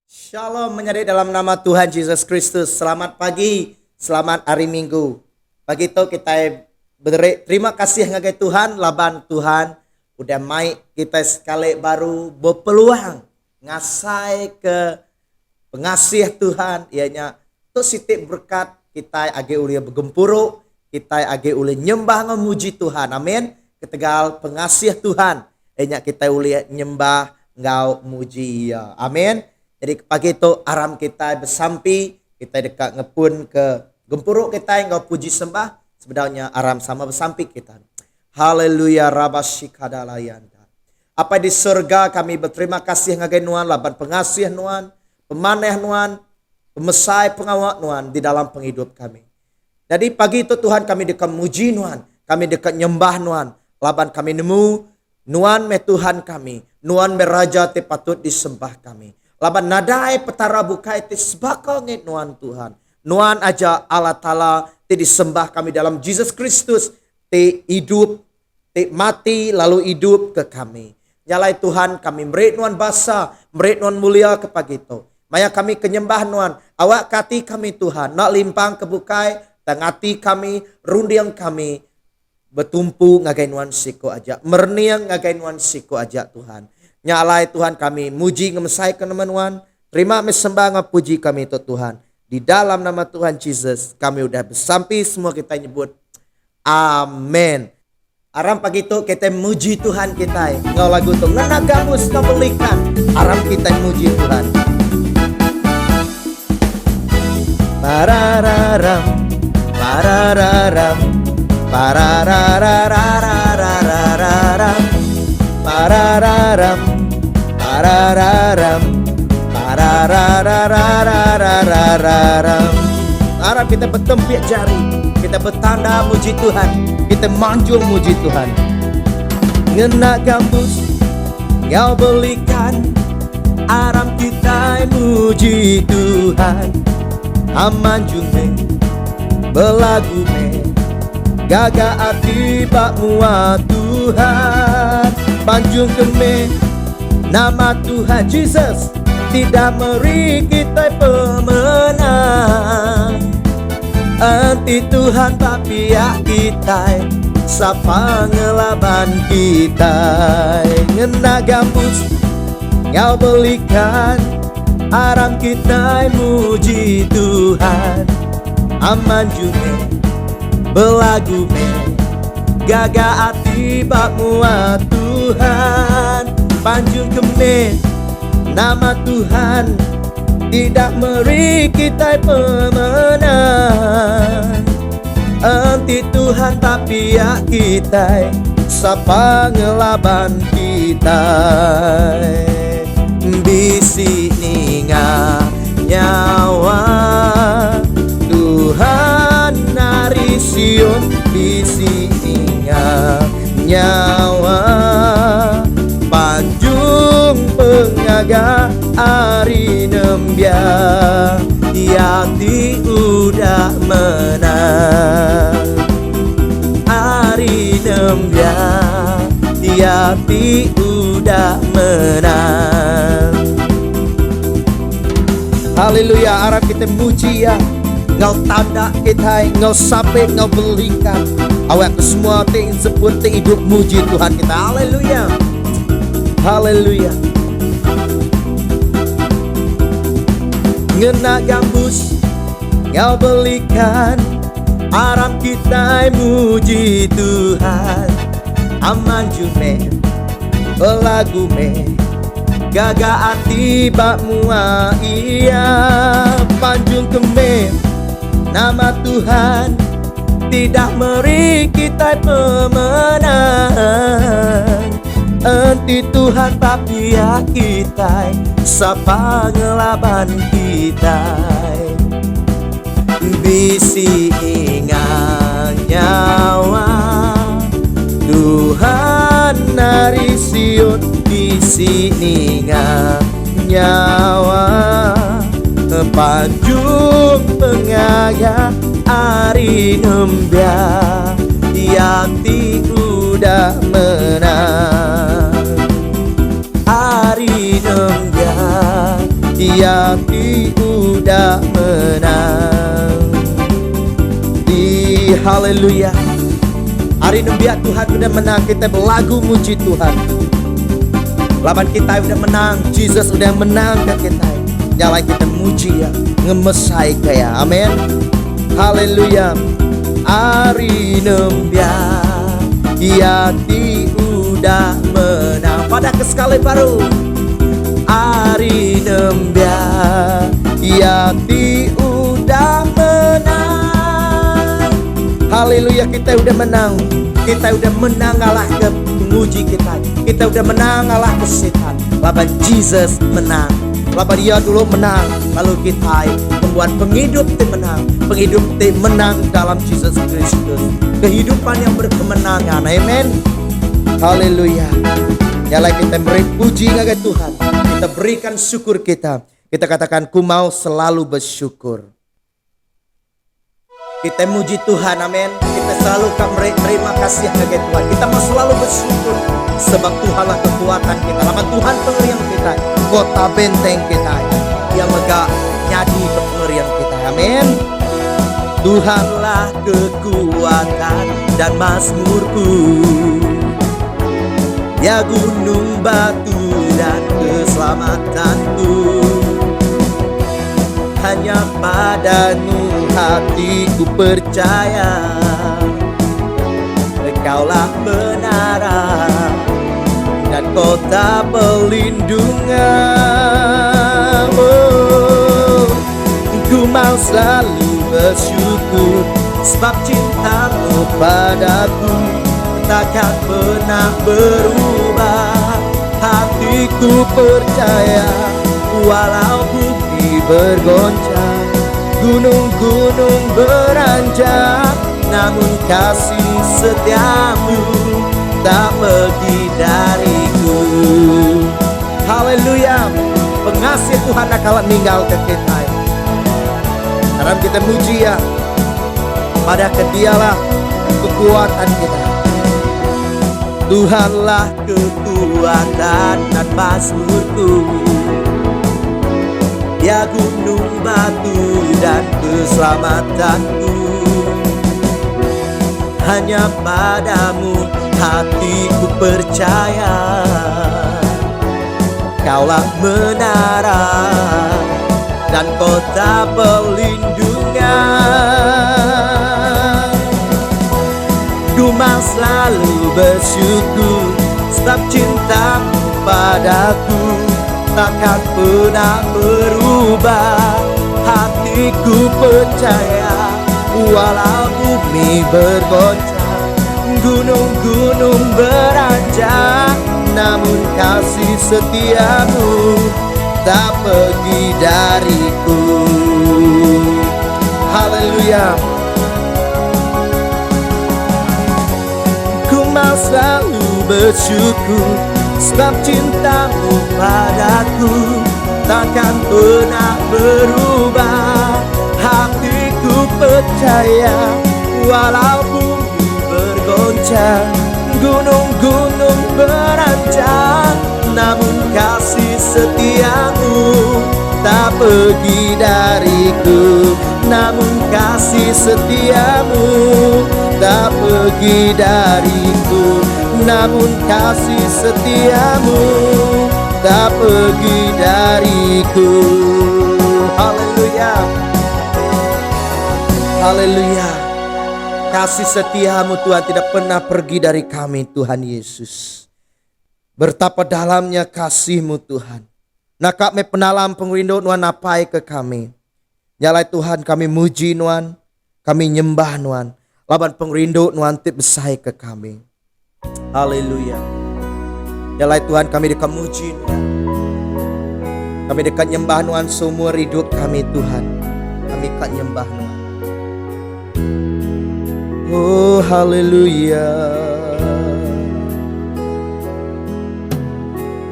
Shalom menyadari dalam nama Tuhan Yesus Kristus. Selamat pagi, selamat hari Minggu. Pagi itu kita beri terima kasih ngagai Tuhan, laban Tuhan udah mai kita sekali baru berpeluang ngasai ke pengasih Tuhan, ianya tu sitik berkat kita age uli bergempuruk, kita age uli nyembah memuji Tuhan. Amin. Ketegal pengasih Tuhan, ianya kita uli nyembah ngau muji ya. Amin. Jadi pagi itu aram kita bersampi, kita dekat ngepun ke gempuruk kita yang ngau puji sembah. Sebenarnya aram sama bersampi kita. Haleluya rabasyikadalayanda. Apa di surga kami berterima kasih ngagai Nuan, laban pengasih Nuan, pemaneh Nuan, pemesai pengawak Nuan di dalam penghidup kami. Jadi pagi itu Tuhan kami dekat muji Nuan, kami dekat nyembah Nuan, laban kami nemu Nuan me Tuhan kami, Nuan me Raja te patut disembah kami. Laban nadai petara bukai te sebakau ngit Nuan Tuhan. Nuan aja Allah Ta'ala te disembah kami dalam Yesus Kristus. Te hidup, te mati lalu hidup ke kami. Nyalai Tuhan kami merit Nuan basa, merit Nuan mulia ke pagi itu. Maya kami kenyembah Nuan. Awak kati kami Tuhan. Nak limpang kebukai, tangati kami, rundiang kami. Betumpu ngagai Nuan siko aja. Merniang ngagai Nuan siko aja Tuhan. Nyalai Tuhan kami muji ngemesai ke Nuan. Terima mesembah ngapuji kami itu Tuhan. Di dalam nama Tuhan Yesus kami udah bersampi semua kita nyebut amin. Aram pagi itu kita muji Tuhan kita. Ngau lagu itu ngenagamus kebelikan. Aram kita muji Tuhan. Parararam, parararam, pararararararararam, parararam, parararam, pararararararararam. Arab kita bertempiak jari, kita bertanda muji Tuhan, kita manjung muji Tuhan. Ngena gambus, ngau belikan, aram kita muji Tuhan. Amanjung me, belagu me, gaga ati bak mua Tuhan. Panjung keme nama Tuhan Yesus, tidak meri kita pemenang. Anti Tuhan tapi ya kita, sapa ngelaban kita. Ngena gambus ngau belikan, aram kita muji Tuhan. Aman jume, belagu me, gaga ati bak mua Tuhan. Panjung keme nama Tuhan, tidak meri kita pemenang. Anti Tuhan tapi ya kita, sapa ngelaban kita. Bisi ninga nyawa Tuhan nari Sion, bisi ninga nyawa panjung pengaga ari nembia, yati udah menang. Ari nembia, yati udah menang. Haleluya, Arab kita muji ya. Ngau tanda kita, ngau sampai ngau belikan. Awak semua ting sebut ting hidup muji Tuhan kita. Haleluya. Haleluya. Ngena gambus ngau belikan, aram kita muji Tuhan. Aman jume, belagu me, gaga ati bak mua iya. Panjung keme nama Tuhan, tidak meri kita pemenang. Enti Tuhan tapi ya kita, sapa ngelaban kita. Bisi ingang nyawa Tuhan nari Sion, bisi ingang nyawa panjung pengaga ari nembia, yati udah menang. Ari nembia, Yati udah menang. Di haleluya. Hari ini biar Tuhan udah menang, kita berlagu muji Tuhan. Laban kita udah menang, Jesus udah menang ke kita. Nyala kita muji ya, ngemesai kayak amin. Haleluya. Hari nembia Yati udah menang. Pada sekali baru Hari nembia Yati udah menang. Haleluya, kita udah menang. Kita udah menang ngalah ke penguji kita. Kita udah menang ngalah ke setan. Laban Jesus menang. Laban dia dulu menang. Lalu kita membuat penghidup tim menang. Penghidup tim menang dalam Jesus Kristus. Kehidupan yang berkemenangan. Amin. Haleluya. Yalah kita beri puji kepada Tuhan. Kita berikan syukur kita. Kita katakan ku mau selalu bersyukur. Kita muji Tuhan, amin. Kita selalu terima kasih kepada Tuhan. Kita mau selalu bersyukur sebab Tuhanlah kekuatan kita. Lama Tuhan pengerian kita, kota benteng kita yang megah nyadi kepengerian kita, amin. Tuhanlah kekuatan dan mazmurku, ya gunung batu dan keselamatanku. Hanya padamu hatiku percaya, Engkaulah menara dan kota perlindungan. Oh, ku mau selalu bersyukur sebab cintamu padaku takkan pernah berubah. Hatiku percaya walau bumi bergoncang, gunung-gunung beranjak, namun kasih setiamu tak pergi dariku. Haleluya. Pengasih Tuhan akan meninggalkan kita. Sekarang kita muji ya, pada Dialah kekuatan kita. Tuhanlah kekuatan dan mazmurku, ya gunung batu dan keselamatanku. Hanya padamu hatiku percaya, Kaulah menara dan kota perlindungan. Ku mau selalu bersyukur sebab cintamu padaku takkan pernah berubah. Hatiku percaya walau bumi bergoncang, gunung-gunung beranjak, namun kasih setiamu tak pergi dariku. Haleluya. Ku mau selalu bersyukur sebab cintamu padaku takkan pernah berubah. Hatiku percaya walau bumi bergoncang, gunung-gunung beranjak, namun kasih setiamu tak pergi dariku. Namun kasih setiamu tak pergi dariku. Namun kasih setiamu tak pergi dariku. Haleluya. Haleluya. Kasih setiamu Tuhan tidak pernah pergi dari kami Tuhan Yesus. Betapa dalamnya kasih-Mu Tuhan. Nah kami penalam pengrindu Nuan napai ke kami. Nyalai Tuhan kami muji Nuan, kami nyembah Nuan. Laban pengrindu Nuan tip besai ke kami. Haleluya. Nyalai Tuhan kami dekat muji Nuan. Kami dekat nyembah Nuan seumur hidup kami Tuhan. Kami dekat nyembah Nuan. Oh haleluya.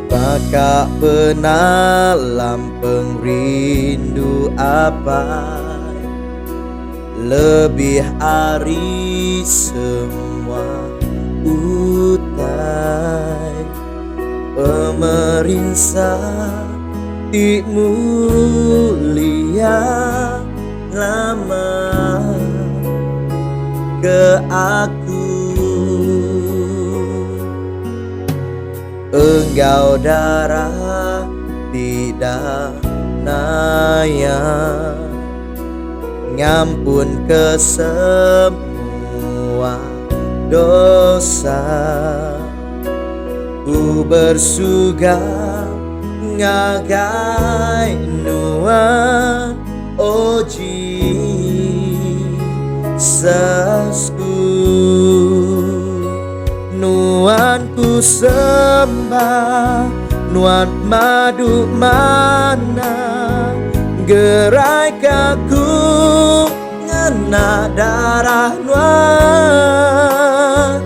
Maka penalam pengrindu apa lebih ari semua utai pemerintah Ti mulia lama ke aku, Engkau darah tidak naya, ngampun ke semua dosa. Ku bersuga ngagai nuan oh Jesusku, nuan ku sembah, nuan madu mana, gerai kaku ngena darah nuan,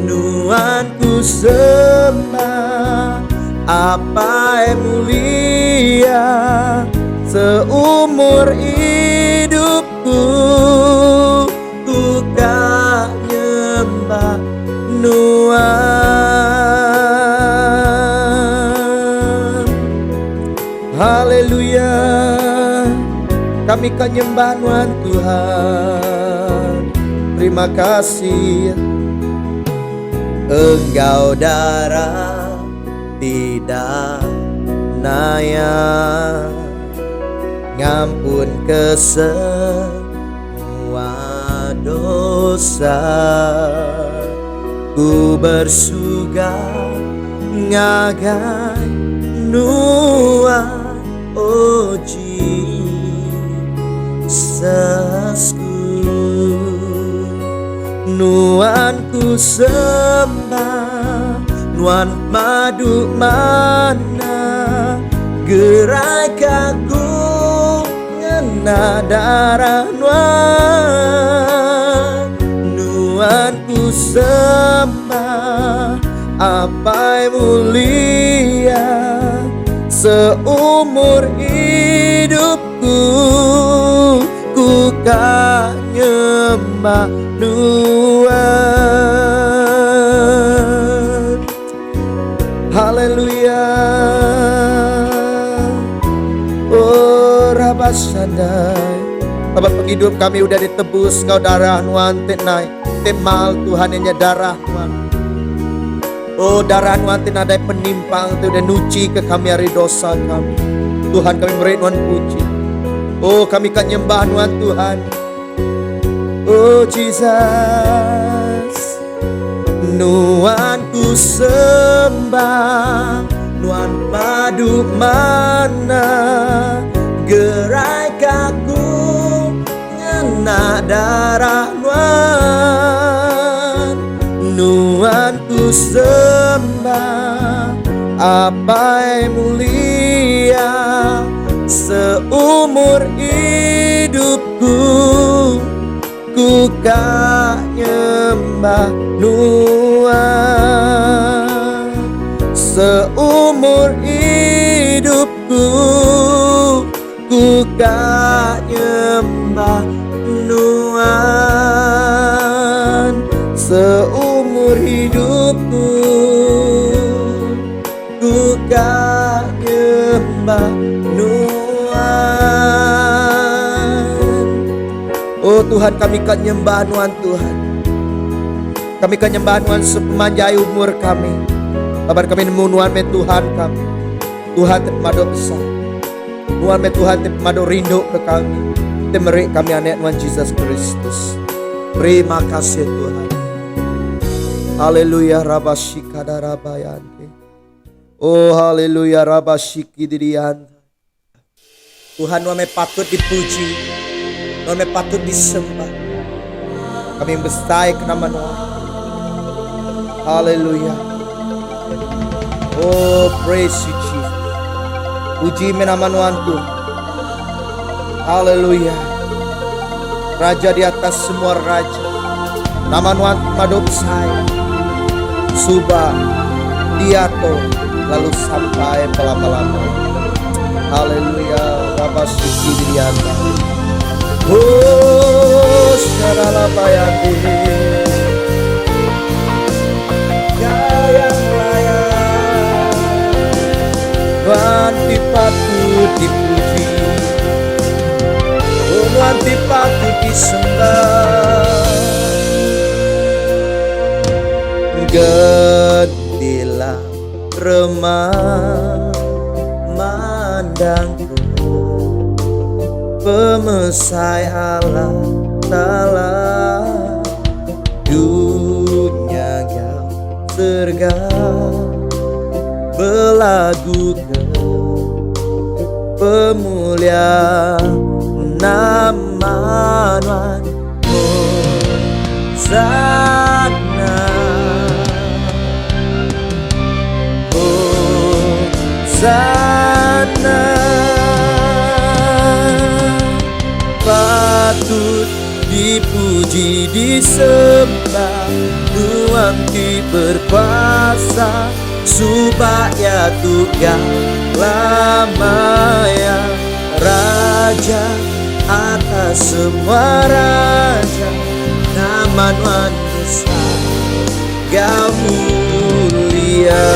nuan ku sembah, apa yang mulia seumur hidupku, ku tak nyembah nuan. Haleluya, kami kan nyembah nuan Tuhan. Terima kasih, Engkau darah tidak naya, ngampun ke semua dosa. Ku bersuga ngagai nuan oh Jesusku, nuan ku sembah, nuan madu mana, gerai kaku ngena darah nuan, nuan ku sembah, apa mulia seumur hidupku, ku kan nyembah nuan. Haleluya, oh Rabasandai, tempat penghidup kami udah ditebus kau darah nuan tenai temal Tuhan hanya darah nuan. Oh darah nuan tenadai penimpang tu udah nuci ke kami hari dosa kami. Tuhan kami beri nuan puji. Oh kami kan nyembah nuan Tuhan. Oh Jesus, nuan ku sembah, nuan madu mana, gerai kaku ngena darah nuan, nuan ku sembah, apa mulia seumur hidupku, ku kan nyembah nuan. Seumur hidupku, ku kan nyembah nuan. Seumur hidupku, ku kan nyembah nuan. Oh Tuhan, kami kan nyembah nuan Tuhan. Kami kan nyembah nuan sepanjang umur kami. Kabar kami nemu nuan me Tuhan kami. Tuhan temado besar. Nuan me Tuhan temado rindu ke kami. Temerik kami anak nuan Yesus Kristus. Terima kasih Tuhan. Haleluya rabashikada rabayante. Oh haleluya rabashikidirianta. Tuhan nuan me patut dipuji. Nuan me patut disembah. Kami bestai ke nama nuan. Haleluya. Oh praise you Jesus. Puji nama nuan Tuhan. Haleluya. Raja di atas semua raja. Nama nuan madop saya. Subah, Diato, lalu sampai pelama-lama. Haleluya. Rabba syuki dirianda. Oh syarala bayati. Yang layak Tuhan patut dipuji, oh Tuhan ti patut disembah. Gedilah remah mandangku, Pemesai Allah Ta'ala, dunia yang surga belagu ke pemuliaan nama Tuhan Hosana, Hosana. Patut dipuji disembah, Tuhan ti berkuasa, supaya Tuhan lamanya Raja atas semua raja, nama Tuhan besar Gau mulia.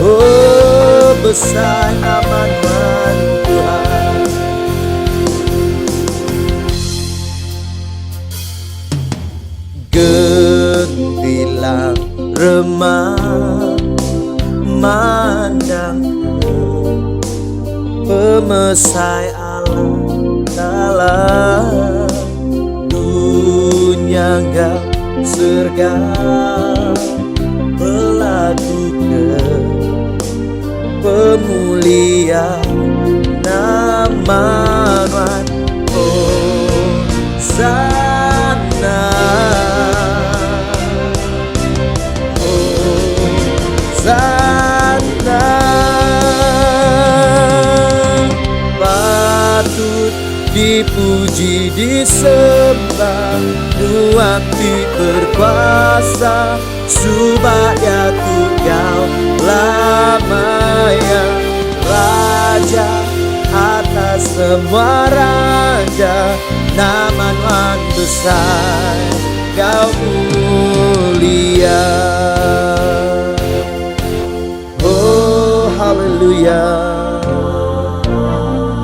Oh besar nama Tuhan Tuhan. Gentilang remah mandangku, Pemesai Allah Ta'ala, dunia gak surga belagu ke pemuliaan nama Tuhan Hosana, Hosana. Patut dipuji disembah, Tuhan ti berkuasa, supaya Tunggal lamanya Raja atas semua raja, nama Tuhan besar Gau mulia. Oh haleluya.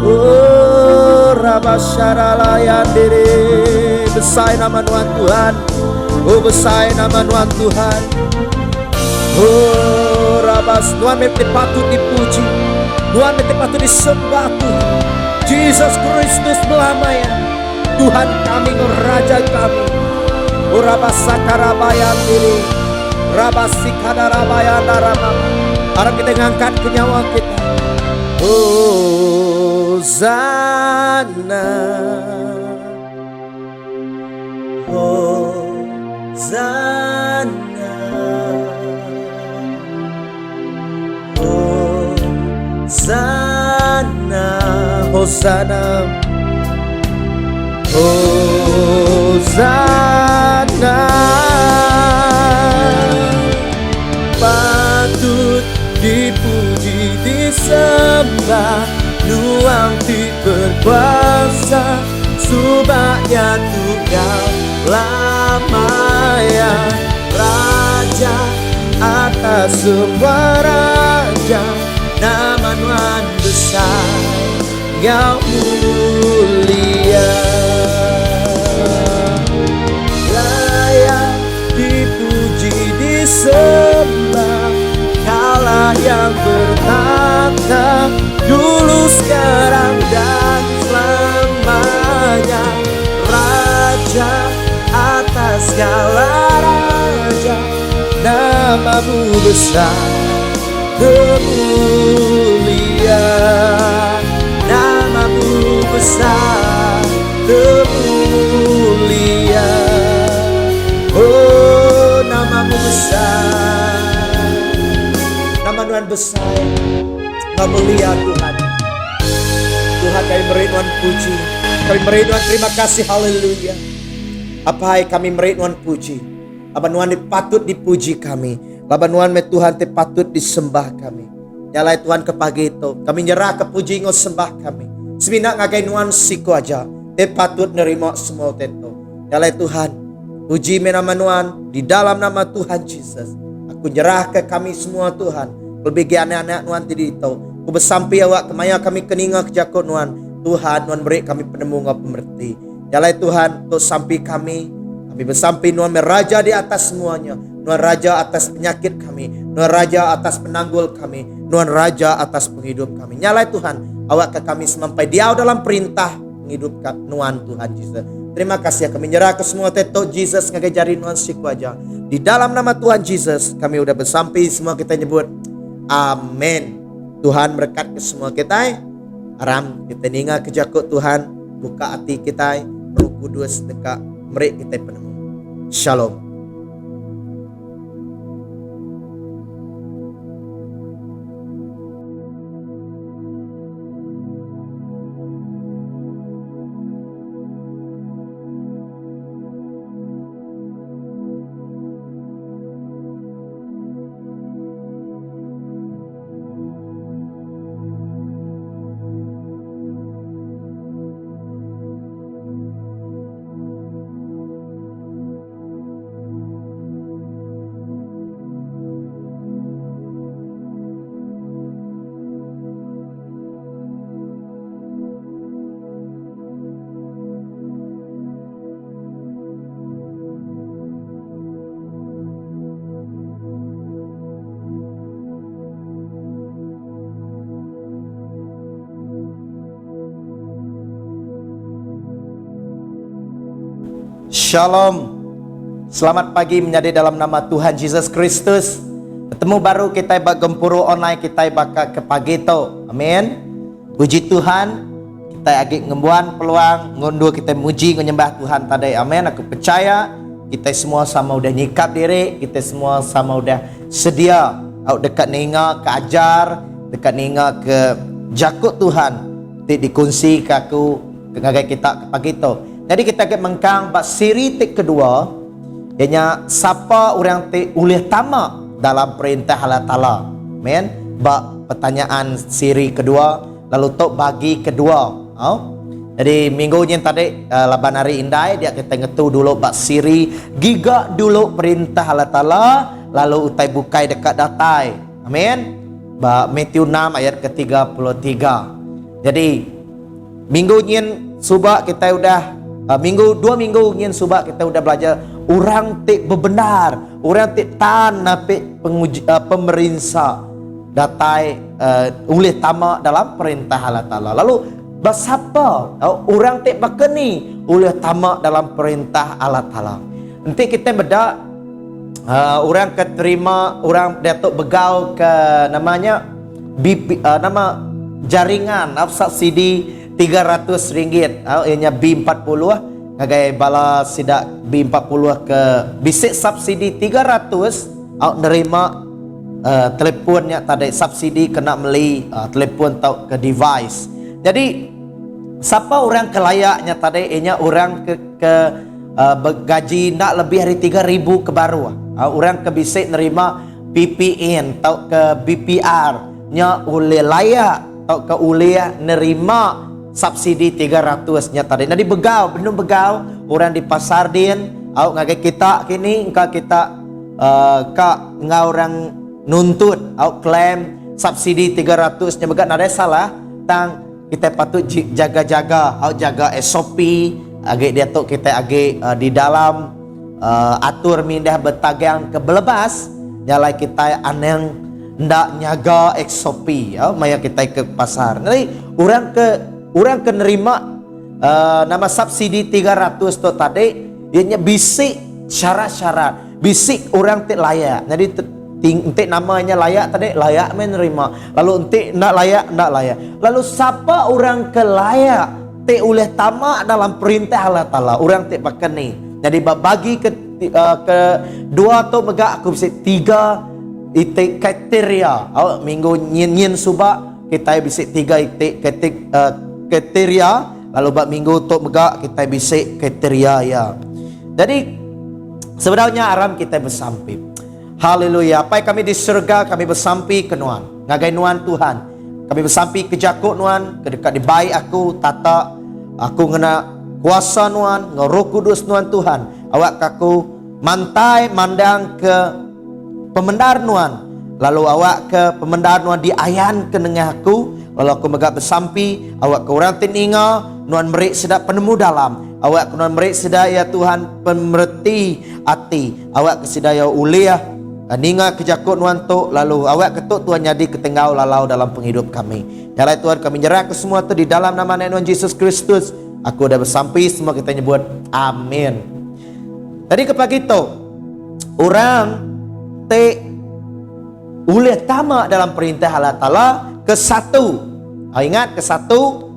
Oh rabasyaralayang diri, besar nama Tuhan Tuhan. Oh besar nama Tuhan Tuhan. Oh rabas, Tuhan mesti patut dipuji, Tuhan mesti patut disembah Tuhan. Jesus Kristus melamanya Tuhan kami, Raja kami. Oh rabas sakarabayang diri, rabas sikadarabayang daramam. Harap kita ngangkat ke nyawa kita. Hosana, Hosana, Hosana, Hosana, Hosana. Patut dipuji disembah, Tuhan ti berkuasa, supaya Tunggal lamanya Raja atas semua raja, nama Tuhan besar Gau mulia. Layak dipuji disembah, Kaulah yang bertata, dulu sekarang dan selamanya, Raja atas segala raja, namamu besar kemuliaan, namamu besar kemuliaan. Oh namamu besar, nama Tuhan besar, nama mulia Tuhan. Tuhan kami beri Tuhan puji, kami beri Tuhan terima kasih, haleluya. Apa kami beri Tuhan puji, apa Tuhan patut dipuji kami, apa Tuhan Tuhan patut disembah kami. Nyalai Tuhan ke pagi itu, kami nyerah ke puji ngos sembah kami. Semina ngagai Tuhan siku aja, patut nerima semua teto. Nyalai Tuhan, puji nama Tuhan di dalam nama Tuhan Yesus. Aku nyerah ke kami semua Tuhan, Lebih anak-anak nuan tadi itu. Ku bersampai awak kemaya kami keninga kejakut nuan. Tuhan nuan beri kami penemu ngau pemerti. Jalai Tuhan untuk sampai kami bersampai nuan meraja di atas semuanya. Nuan raja atas penyakit kami. Nuan raja atas penanggul kami. Nuan raja atas penghidup kami. Nyalai Tuhan awak ke kami semampai dia dalam perintah menghidupkan nuan Tuhan Yesus. Terima kasih kami nyerah ke semua teto Jesus ngajari nuan siku aja. Di dalam nama Tuhan Yesus kami udah bersampai semua kita nyebut amin. Tuhan berkat ke semua kita. Aram kita ninga kejakut Tuhan buka hati kita. Roh Kudus dekat mereka kita penemu. Shalom. Shalom. Selamat pagi menjadi dalam nama Tuhan Yesus Kristus. Ketemu baru kita bergempuru online kita bakal ke pagi tu. Amin. Puji Tuhan. Kita agak ngembuan peluang ngunduh kita muji menyembah Tuhan tadi. Amin. Aku percaya kita semua sama udah nyikap diri, kita semua sama udah sedia dekat ninga ke ajar, dekat ninga ke jakut Tuhan. Dikongsi ke aku ngagai kita ke pagi tu. Jadi kita akan mengkang bak siri tik kedua, ianya siapa orang tik ulih tamak dalam perintah Allah Ta'ala. Amen. Bak pertanyaan siri kedua, lalu tok bagi kedua. Jadi minggu ni tadi laban hari indai dia kita ngetu dulu bak siri giga dulu perintah Allah Ta'ala, lalu utai bukai dekat datai. Amin. Bak Matthew 6 ayat ke-33. Jadi minggu ni subak kita udah dua minggu ingin subak kita udah belajar orang tik bebenar, orang tik tan napik pemerintah datai oleh tamak dalam perintah Allah Ta'ala. Lalu basapa orang tik bakeni oleh tamak dalam perintah Allah Ta'ala. Nanti kita beda orang keterima orang datuk begau ke namanya nama jaringan subsidi RM300 ianya B40 ngagai bala sidak B40 ke bisik subsidi 300 nerima teleponnya tadi subsidi kena beli telefon tau ke device. Jadi siapa orang kelayaknya tadi ianya orang ke gaji nak lebih hari 3,000 ke baru orang ke bisik nerima PPN tau ke BPR nya oleh layak tau ke oleh nerima subsidi 300 nya tadi. Jadi begau, benar begau orang di pasar din, ngagai kita kini engkau kita ngau orang nuntut, klaim subsidi 300 nya begat ada salah, tang kita patut jaga-jaga, jaga SOP, agak dia tu kita agak di dalam atur mindah bertagang ke belebas, nyalai kita aneng ndak nyaga SOP, maya kita ke pasar. Jadi orang kenerima nama subsidi 300 tu tadi ianya bisik syarat-syarat, bisik orang tik layak. Jadi entik namanya layak tadi layak menerima, lalu entik nak layak. Lalu siapa orang ke layak tik oleh tamak dalam perintah Allah Ta'ala, orang tik pakai ni. Jadi bagi ke dua tu mega aku bisik 3 itik kriteria. Minggu nyin subak kita bisik 3 itik kriteria, lalu bab minggu untuk megak kita bisik kriteria ya. Jadi sebenarnya aram kita bersampai. Haleluya. Apa kami di surga kami bersampai ke nuan. Ngagai nuan Tuhan. Kami bersampai ke jakut nuan, ke dekat di baik aku tata aku ngena kuasa nuan, Roh Kudus nuan Tuhan. Awak kaku mantai mandang ke pemendar nuan. Lalu awak ke pemendaan nuan diayan ke nengah aku. Lalu aku megak bersampi. Awak ke orang tininga. Nuan merik sedap penemu dalam. Awak ke nuan merik sedap ya Tuhan pemerti hati. Awak ke sedaya uliah. Ninga kejakut nuan tok. Lalu awak ketuk Tuhan jadi ketenggau lalau dalam penghidup kami. Nyalai Tuhan kami nyerah ke semua tu di dalam nama Tuhan Yesus Kristus. Aku dah bersampi. Semua kita nyebut amin. Tadi ke pagi tu orang te ulih tamak dalam perintah Allah Ta'ala ke satu. Ingat ke satu.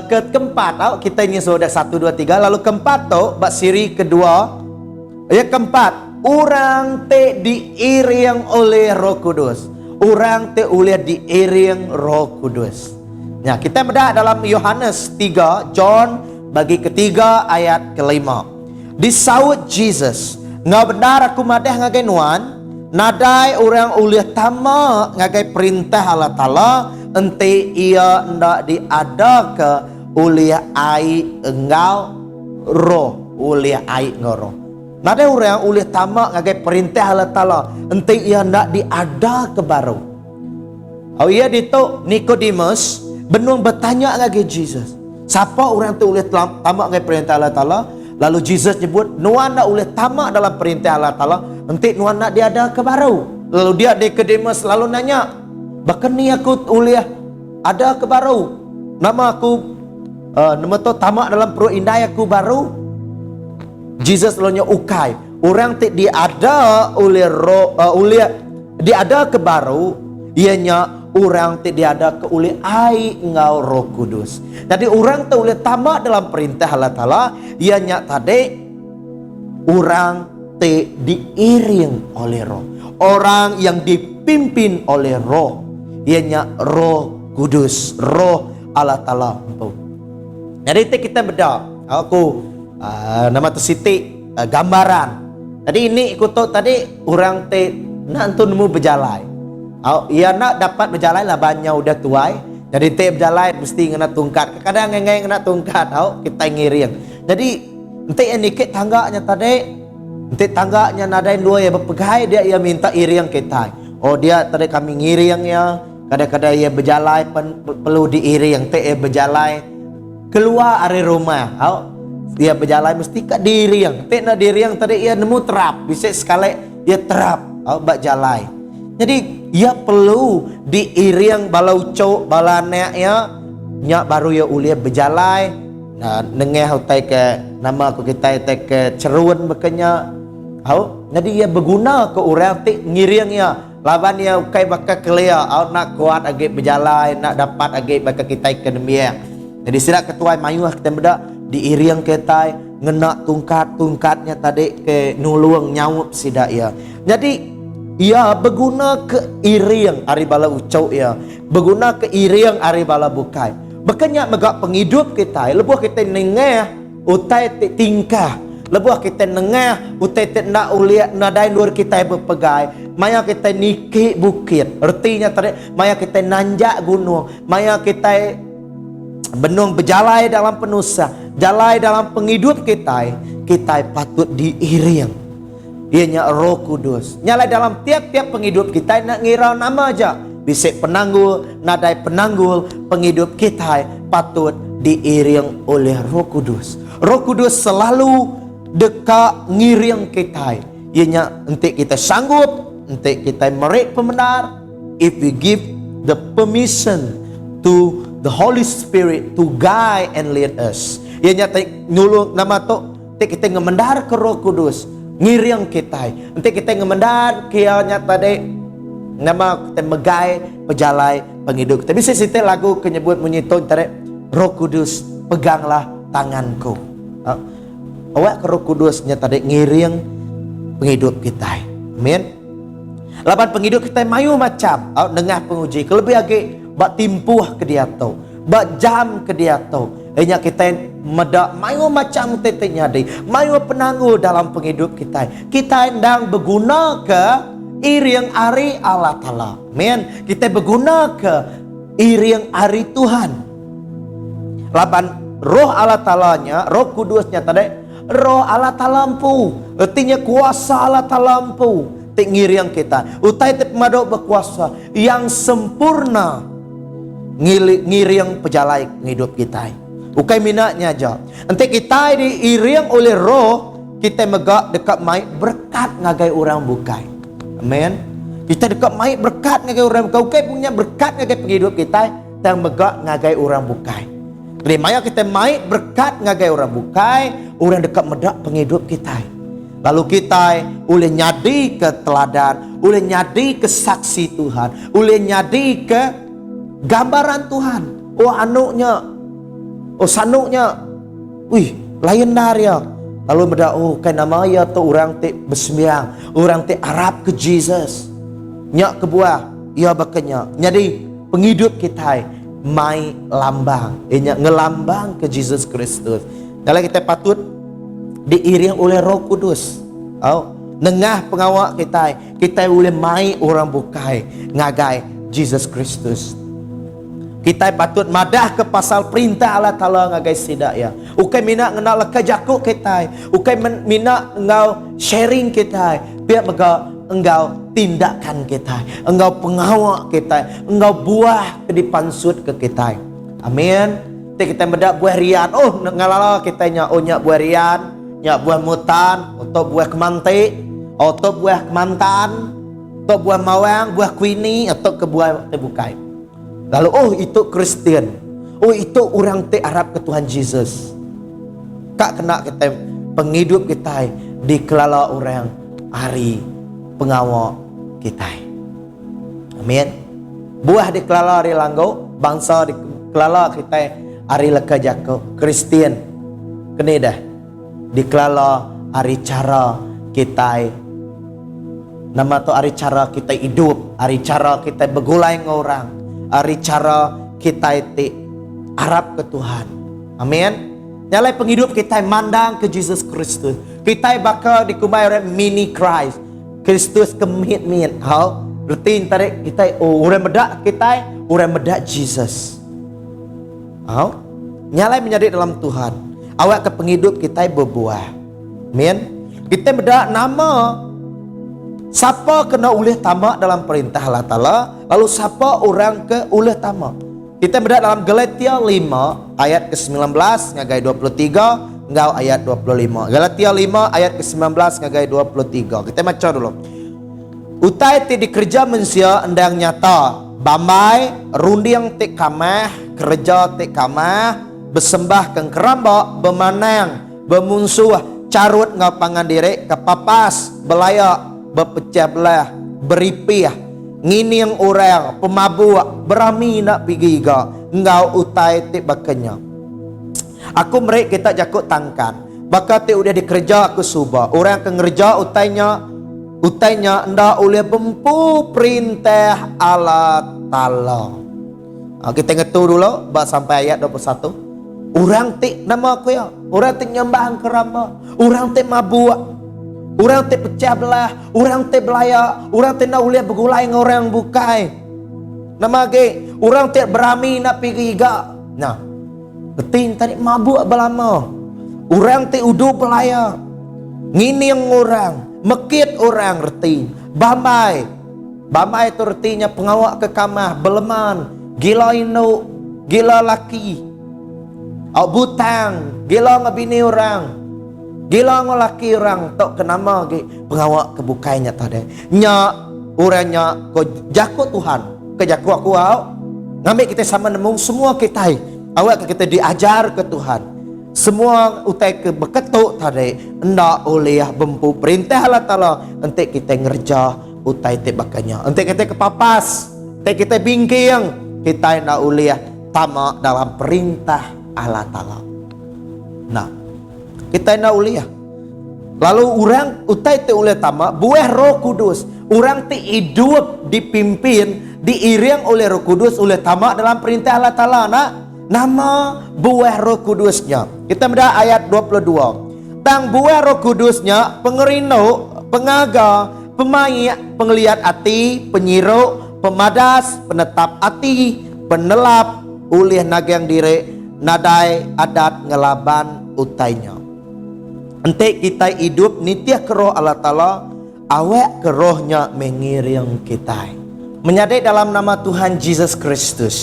Ke keempat. Kita ini sudah 1, 2, 3. Lalu keempat tu bak siri kedua. Ya keempat. Orang te diiring oleh Roh Kudus. Orang te ulih diiring Roh Kudus. Ya, kita bedah dalam Yohanes 3. John bagi ketiga ayat kelima. Disaut Jesus. Ngau benar aku madah ngagai nuan. Nadai orang ulih tama ngagai perintah Allah Ta'ala. Ente ia ndak diada ke ulih ai engau roh. Ulih ai engau roh. Nadai orang ulih tama ngagai perintah Allah Ta'ala. Ente ia ndak diada ke baru. Ia ditok Nicodemus. Benung bertanya ngagai Jesus. Siapa orang tu ulih tama ngagai perintah Allah Ta'ala? Lalu Jesus nyebut, nuan nak ulih tamak dalam perintah Allah Ta'ala, nanti nuan nak dia ada ke baru. Lalu dia Nicodemus lalu nanya, bahkan ni aku ulih ada ke baru. Nama aku, nama tu tamak dalam perut indai aku baru. Jesus lalu nya ukai. Orang ti dia ada ulih roh, ulih dia ada ke baru, ianya orang tidak ada ke oleh ai ngau Roh Kudus. Jadi orang tu oleh tamak dalam perintah Allah Ta'ala. Ianya tadi orang te diiring oleh roh. Orang yang dipimpin oleh roh. Ianya Roh Kudus. Roh Allah Ta'ala. Jadi kita beda. Aku nama tersitik gambaran. Jadi ini ikut tadi orang te nak tu nemu berjalan. Ia nak dapat berjalan lah banyak udah tuai. Jadi te berjalan mesti kena tungkat. Kadang ngengai kena tungkat. Kita ngiring. Jadi ente yang nikit tangganya tadi. Ente tangganya nadai dua ya berpegai. Dia ia minta iring kita. Dia tadi kami ngiring ya. Kadang-kadang ia berjalan perlu diiring. Te ia berjalan keluar dari rumah. Dia berjalan mesti kat diiring. Te nak diiring tadi ia nemu terap. Bisa sekali ia terap. Bak jalan. Jadi ia perlu diiring balau cok balanek ya nyak baru ya uliah berjalan. Nah nengah utai ke nama aku kita utai ke cerun bekenya. Jadi ia berguna ke orang tik ngiring ya. Lawan ya ukai bakal kelia nak kuat agak berjalan nak dapat agak bakal kita ke demiang. Jadi sila ketua mayuh kita beda diiring kita ngena tungkatnya tadi ke nulung nyawup sida ya. Jadi ia berguna ke iring ari bala ucau ya. Berguna ke iring ari bala bukai. Bekenya megak penghidup kita. Lebuh kita nengah utai tingkah. Lebuh kita nengah utai nak uliat nadai luar kita berpegai. Maya kita niki bukit. Artinya tadi maya kita nanjak gunung. Maya kita benung berjalai dalam penusah. Jalai dalam penghidup kita. Kita patut diiring. Ianya Roh Kudus. Nyalai dalam tiap-tiap penghidup kita nak ngirau nama aja. Bisik penanggul, nadai penanggul, penghidup kita patut diiring oleh Roh Kudus. Roh Kudus selalu dekat ngiring kita. Ianya entik kita sanggup, entik kita merik pembenar. If we give the permission to the Holy Spirit to guide and lead us. Ianya nulung nama tu, kita ngemendar ke Roh Kudus. Ngiring kita. Nanti kita ngemendar kianya tadi nama kita megai pejalai penghidup. Tapi saya situ lagu kenyebut menyitun tadi Roh Kudus peganglah tanganku. Awak ke Roh Kudusnya tadi ngiring penghidup kita. Amin. Laban penghidup kita mayu macam dengah penguji kelebih lagi bak timpuh ke dia tu. Bak jam ke dia tu. Hanya kita medak mayu macam tetenya di mayu penangguh dalam penghidup kita. Kita endang berguna ke iring ari Allah Ta'ala. Amin. Kita berguna ke iring ari Tuhan. Laban roh Allah Ta'alanya, Roh Kudusnya tadi roh Allah Ta'ala lampu. Artinya kuasa Allah Ta'ala lampu. te ngiriang kita. Utai te pemadok berkuasa yang sempurna ngiriang pejalai hidup kita. Ukai minatnya aja. Nanti kita diiriang oleh roh, kita megak dekat mai berkat ngagai orang bukai. Amin. Kita dekat mai berkat ngagai orang bukai. Ukai punya berkat ngagai penghidup kita, yang megak ngagai orang bukai. Jadi maya kita mai berkat ngagai orang bukai, orang dekat medak penghidup kita. Lalu kita boleh nyadi ke teladan, boleh nyadi ke saksi Tuhan, boleh nyadi ke gambaran Tuhan. Oh anuknya, oh sanuknya, wih lain dari ya. Lalu medak oh kan nama ya tu orang te bersembiang, orang te Arab ke Jesus, nyak ke buah, ia bakanya. Jadi penghidup kita mai lambang, nyak ngelambang ke Jesus Kristus. Kalau kita patut diiring oleh Roh Kudus. Oh, nengah pengawak kita boleh mai orang bukai ngagai Jesus Kristus. Kita patut madah ke pasal perintah Allah Ta'ala ngagai sidak ya. Ukai minat ngenal kejakuk kita, ukai minat engau sharing kita, biar mega engau tindakan kita, engau pengawak kita, engau buah ke dipansut ke kita. Amin. Kita mendak buah rian. Oh ngalala kita nyak oh nyak buah rian, nyak buah mutan, atau buah kemantik, atau buah kemantan, atau buah mawang, buah kuini, atau ke buah tebukai. Lalu oh itu Kristen, oh itu orang te Arab ke Tuhan Yesus. Kak kena kita penghidup kita dikelala orang hari pengawal kita. Amin. Buah dikelala hari langgo, bangsa dikelala kita hari leka jako Kristen. Kena dah dikelala hari cara kita. Nama tu hari cara kita hidup, hari cara kita bergulai dengan orang, hari cara kita itu Arab ke Tuhan. Amin. Nyalai penghidup kita mandang ke Jesus Kristus. Kita bakal dikumai oleh mini Christ. Kristus kemit-mit. How? Berarti tarik kita orang bedak kita, orang bedak Jesus. How? Nyalai menjadi dalam Tuhan. Awak ke penghidup kita berbuah. Amin. Kita bedak nama siapa kena ulih tamak dalam perintah Allah Ta'ala, lalu siapa orang ke ulih tamak. Kita berada dalam Galatia 5 ayat ke-19 ngagai 23 engkau ayat 25. Galatia 5 ayat ke-19 ngagai 23. Kita baca dulu. Utai ti dikerja manusia endang nyata, bambai rundiang ti kamah, kerja ti kamah, bersembah keng kerambak, bemanang, bemunsuh, carut ngapangan diri, kepapas, belayak, berpecah belah, beripih, ngini yang orang, pemabuk, berami nak pergi ga, engkau utai ti bakanya. Aku mereka kita jakut tangkan, bakal ti udah dikerja aku subah, orang ke ngerja utainya ndak oleh bempu perintah Allah Ta'ala. Kita ngetu dulu, bak sampai ayat 21. Orang ti nama aku ya, orang ti nyembah kerama, orang ti mabuk, orang te pecah belah, orang te belaya, orang te nak uliah bergulai dengan orang bukai. Nama ke, orang te berami nak pergi ga. Nah, betin tadi mabuk belama. Orang te udu belaya. Ngini yang orang, mekit orang reti. Bambai. Bambai itu retinya pengawak ke kamar, beleman, gila ino, gila laki. Au butang, gila ngabini orang. Gila ngolaki orang tok kenama ke pengawak kebukainya tadi. Nya orangnya ko jago Tuhan, ke jago aku ngambil kita sama nemu semua kita. Awak kita diajar ke Tuhan. Semua utai ke beketuk tadi ndak oleh bempu perintah Allah Ta'ala. Ente kita ngerja utai te bakanya. Ente kita kepapas, ente kita bingking, kita ndak oleh tamak dalam perintah Allah Ta'ala. Nah, kita nak uliah. Lalu orang utai te oleh tamak buah Roh Kudus. Orang te hidup dipimpin, diiring oleh Roh Kudus oleh tamak dalam perintah Allah Ta'ala. Nak nama buah Roh Kudusnya. Kita melihat ayat 22. Tang buah Roh Kudusnya pengerino, pengaga, pemayak, penglihat hati, penyiruk, pemadas, penetap hati, penelap, ulih nagang diri, nadai adat ngelaban utainya. Ente kita hidup nitiah ke roh Allah Ta'ala, awak ke rohnya mengiring kita. Menyadari dalam nama Tuhan Yesus Kristus.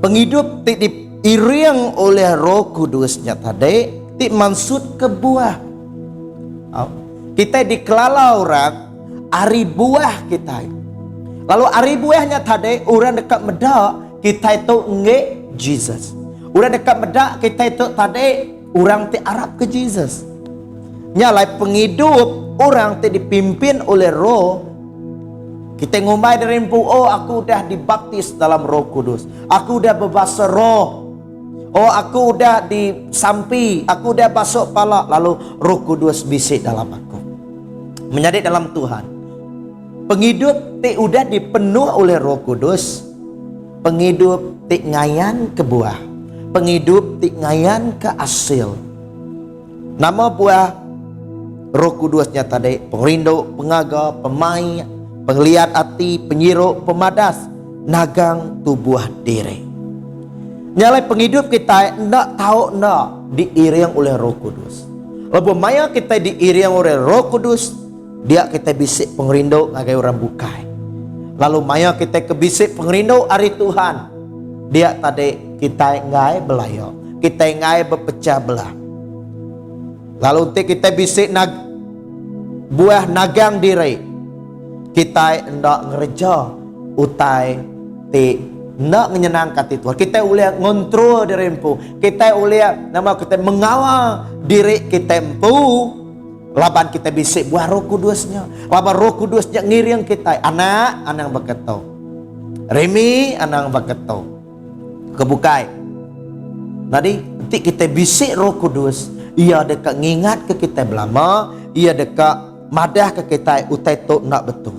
Penghidup ti diiring oleh Roh Kudusnya tadi, ti maksud ke buah. Kita dikelala orang ari buah kita. Lalu ari buahnya tadi orang dekat medak kita itu nge Jesus. Orang dekat medak kita itu tadi orang ti Arab ke Jesus. Nyalai penghidup orang ti dipimpin oleh Roh. Kita ngomai dari rimpu, oh aku udah dibaptis dalam Roh Kudus. Aku udah berbahasa roh. Oh aku udah disampi, aku udah basuk pala. Lalu Roh Kudus bisik dalam aku. Menjadi dalam Tuhan. Penghidup ti udah dipenuh oleh Roh Kudus. Penghidup ti ngayan ke buah. Penghidup ti ngayan ke hasil. Nama buah Roh Kudusnya tadi pengrindu, pengaga, pemain, penglihat hati, penyiruk, pemadas, nagang tubuh diri. Nyalai penghidup kita nak tahu nak diiring oleh Roh Kudus. Lebih maya kita diiring oleh Roh Kudus, dia kita bisik pengrindu ngagai orang bukai. Lalu maya kita kebisik pengrindu hari Tuhan, dia tadi kita ngai belayo, kita ngai berpecah belah. Lalu kita bisik buah nagang diri. Kita hendak ngerja utai ti nak menyenangkan Tuhan. Kita boleh ngontrol diri empu. Kita boleh nama kita mengawal diri kita empu. Laban kita bisik buah Roh Kudusnya. Laban Roh Kudusnya ngiring kita. Anak berkata. Remi anak berkata. Kebukai. Tadi nanti kita bisik Roh Kudus. Ia dekat ngingat ke kita belama. Ia dekat madah ke kita utai tu nak betul.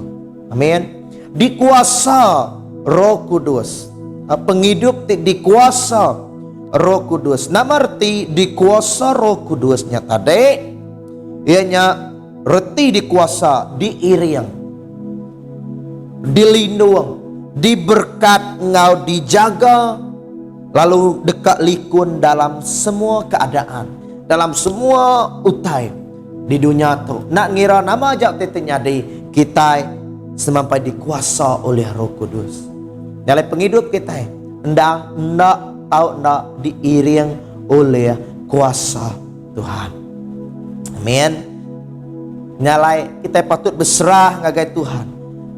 Amin. Dikuasa Roh Kudus. Penghidup dikuasa Roh Kudus. Nama arti dikuasa Roh Kudusnya tadi. Ianya reti dikuasa, diiring, dilindung, diberkat, ngau dijaga, lalu dekat likun dalam semua keadaan, dalam semua utai di dunia tu. Nak ngira nama ajak tetenya di kita semampai dikuasa oleh Roh Kudus. Dalam penghidup kita endang nak tahu nak diiring oleh kuasa Tuhan. Amin. Nyalai kita patut berserah ngagai Tuhan.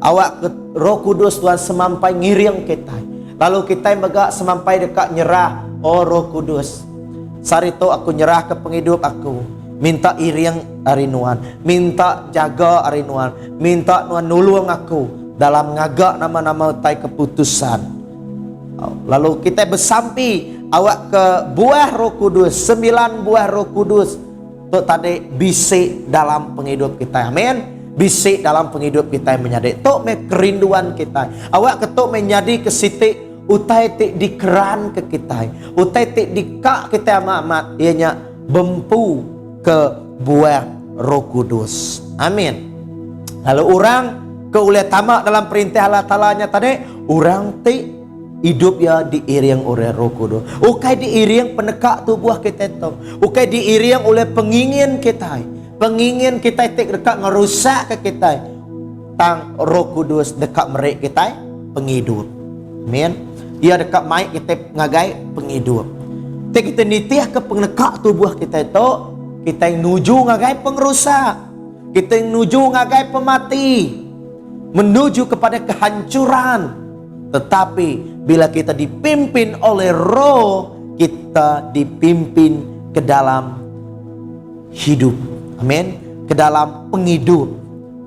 Awak ke Roh Kudus Tuhan semampai ngiring kita. Lalu kita megak semampai dekat nyerah. Oh Roh Kudus, sarito aku nyerah ke penghidup aku. Minta iring hari Nuan, minta jaga hari Nuan, minta Nuan nulung aku dalam ngagak nama-nama utai keputusan. Lalu kita bersampi awak ke buah Roh Kudus, 9 buah Roh Kudus. Tu tadi bisik dalam penghidup kita. Amin. Bisik dalam penghidup kita menjadi tu me kerinduan kita. Awak ketuk menjadi kesitik utai tik dikeran ke kita. Utai tik dikak kita amat ianya bempu ke buah Roh Kudus. Amin. Lalu orang ke oleh tamak dalam perintah Allah Ta'ala-nya tadi, orang tik hidup ya diiring oleh Roh Kudus. Ukai diiring penekak tubuh kita itu. Ukai diiring oleh pengingin kita. Pengingin kita tik dekat ngerusak ke kita. Tang Roh Kudus dekat merek kita penghidup. Amin. Ia dekat maik kita ngagai penghidup. Tik kita nitiah ke penekak tubuh kita itu, kita nuju ngagai pengrusak. Kita nuju ngagai pemati. Menuju kepada kehancuran. Tetapi bila kita dipimpin oleh Roh, kita dipimpin ke dalam hidup. Amin. Ke dalam penghidup.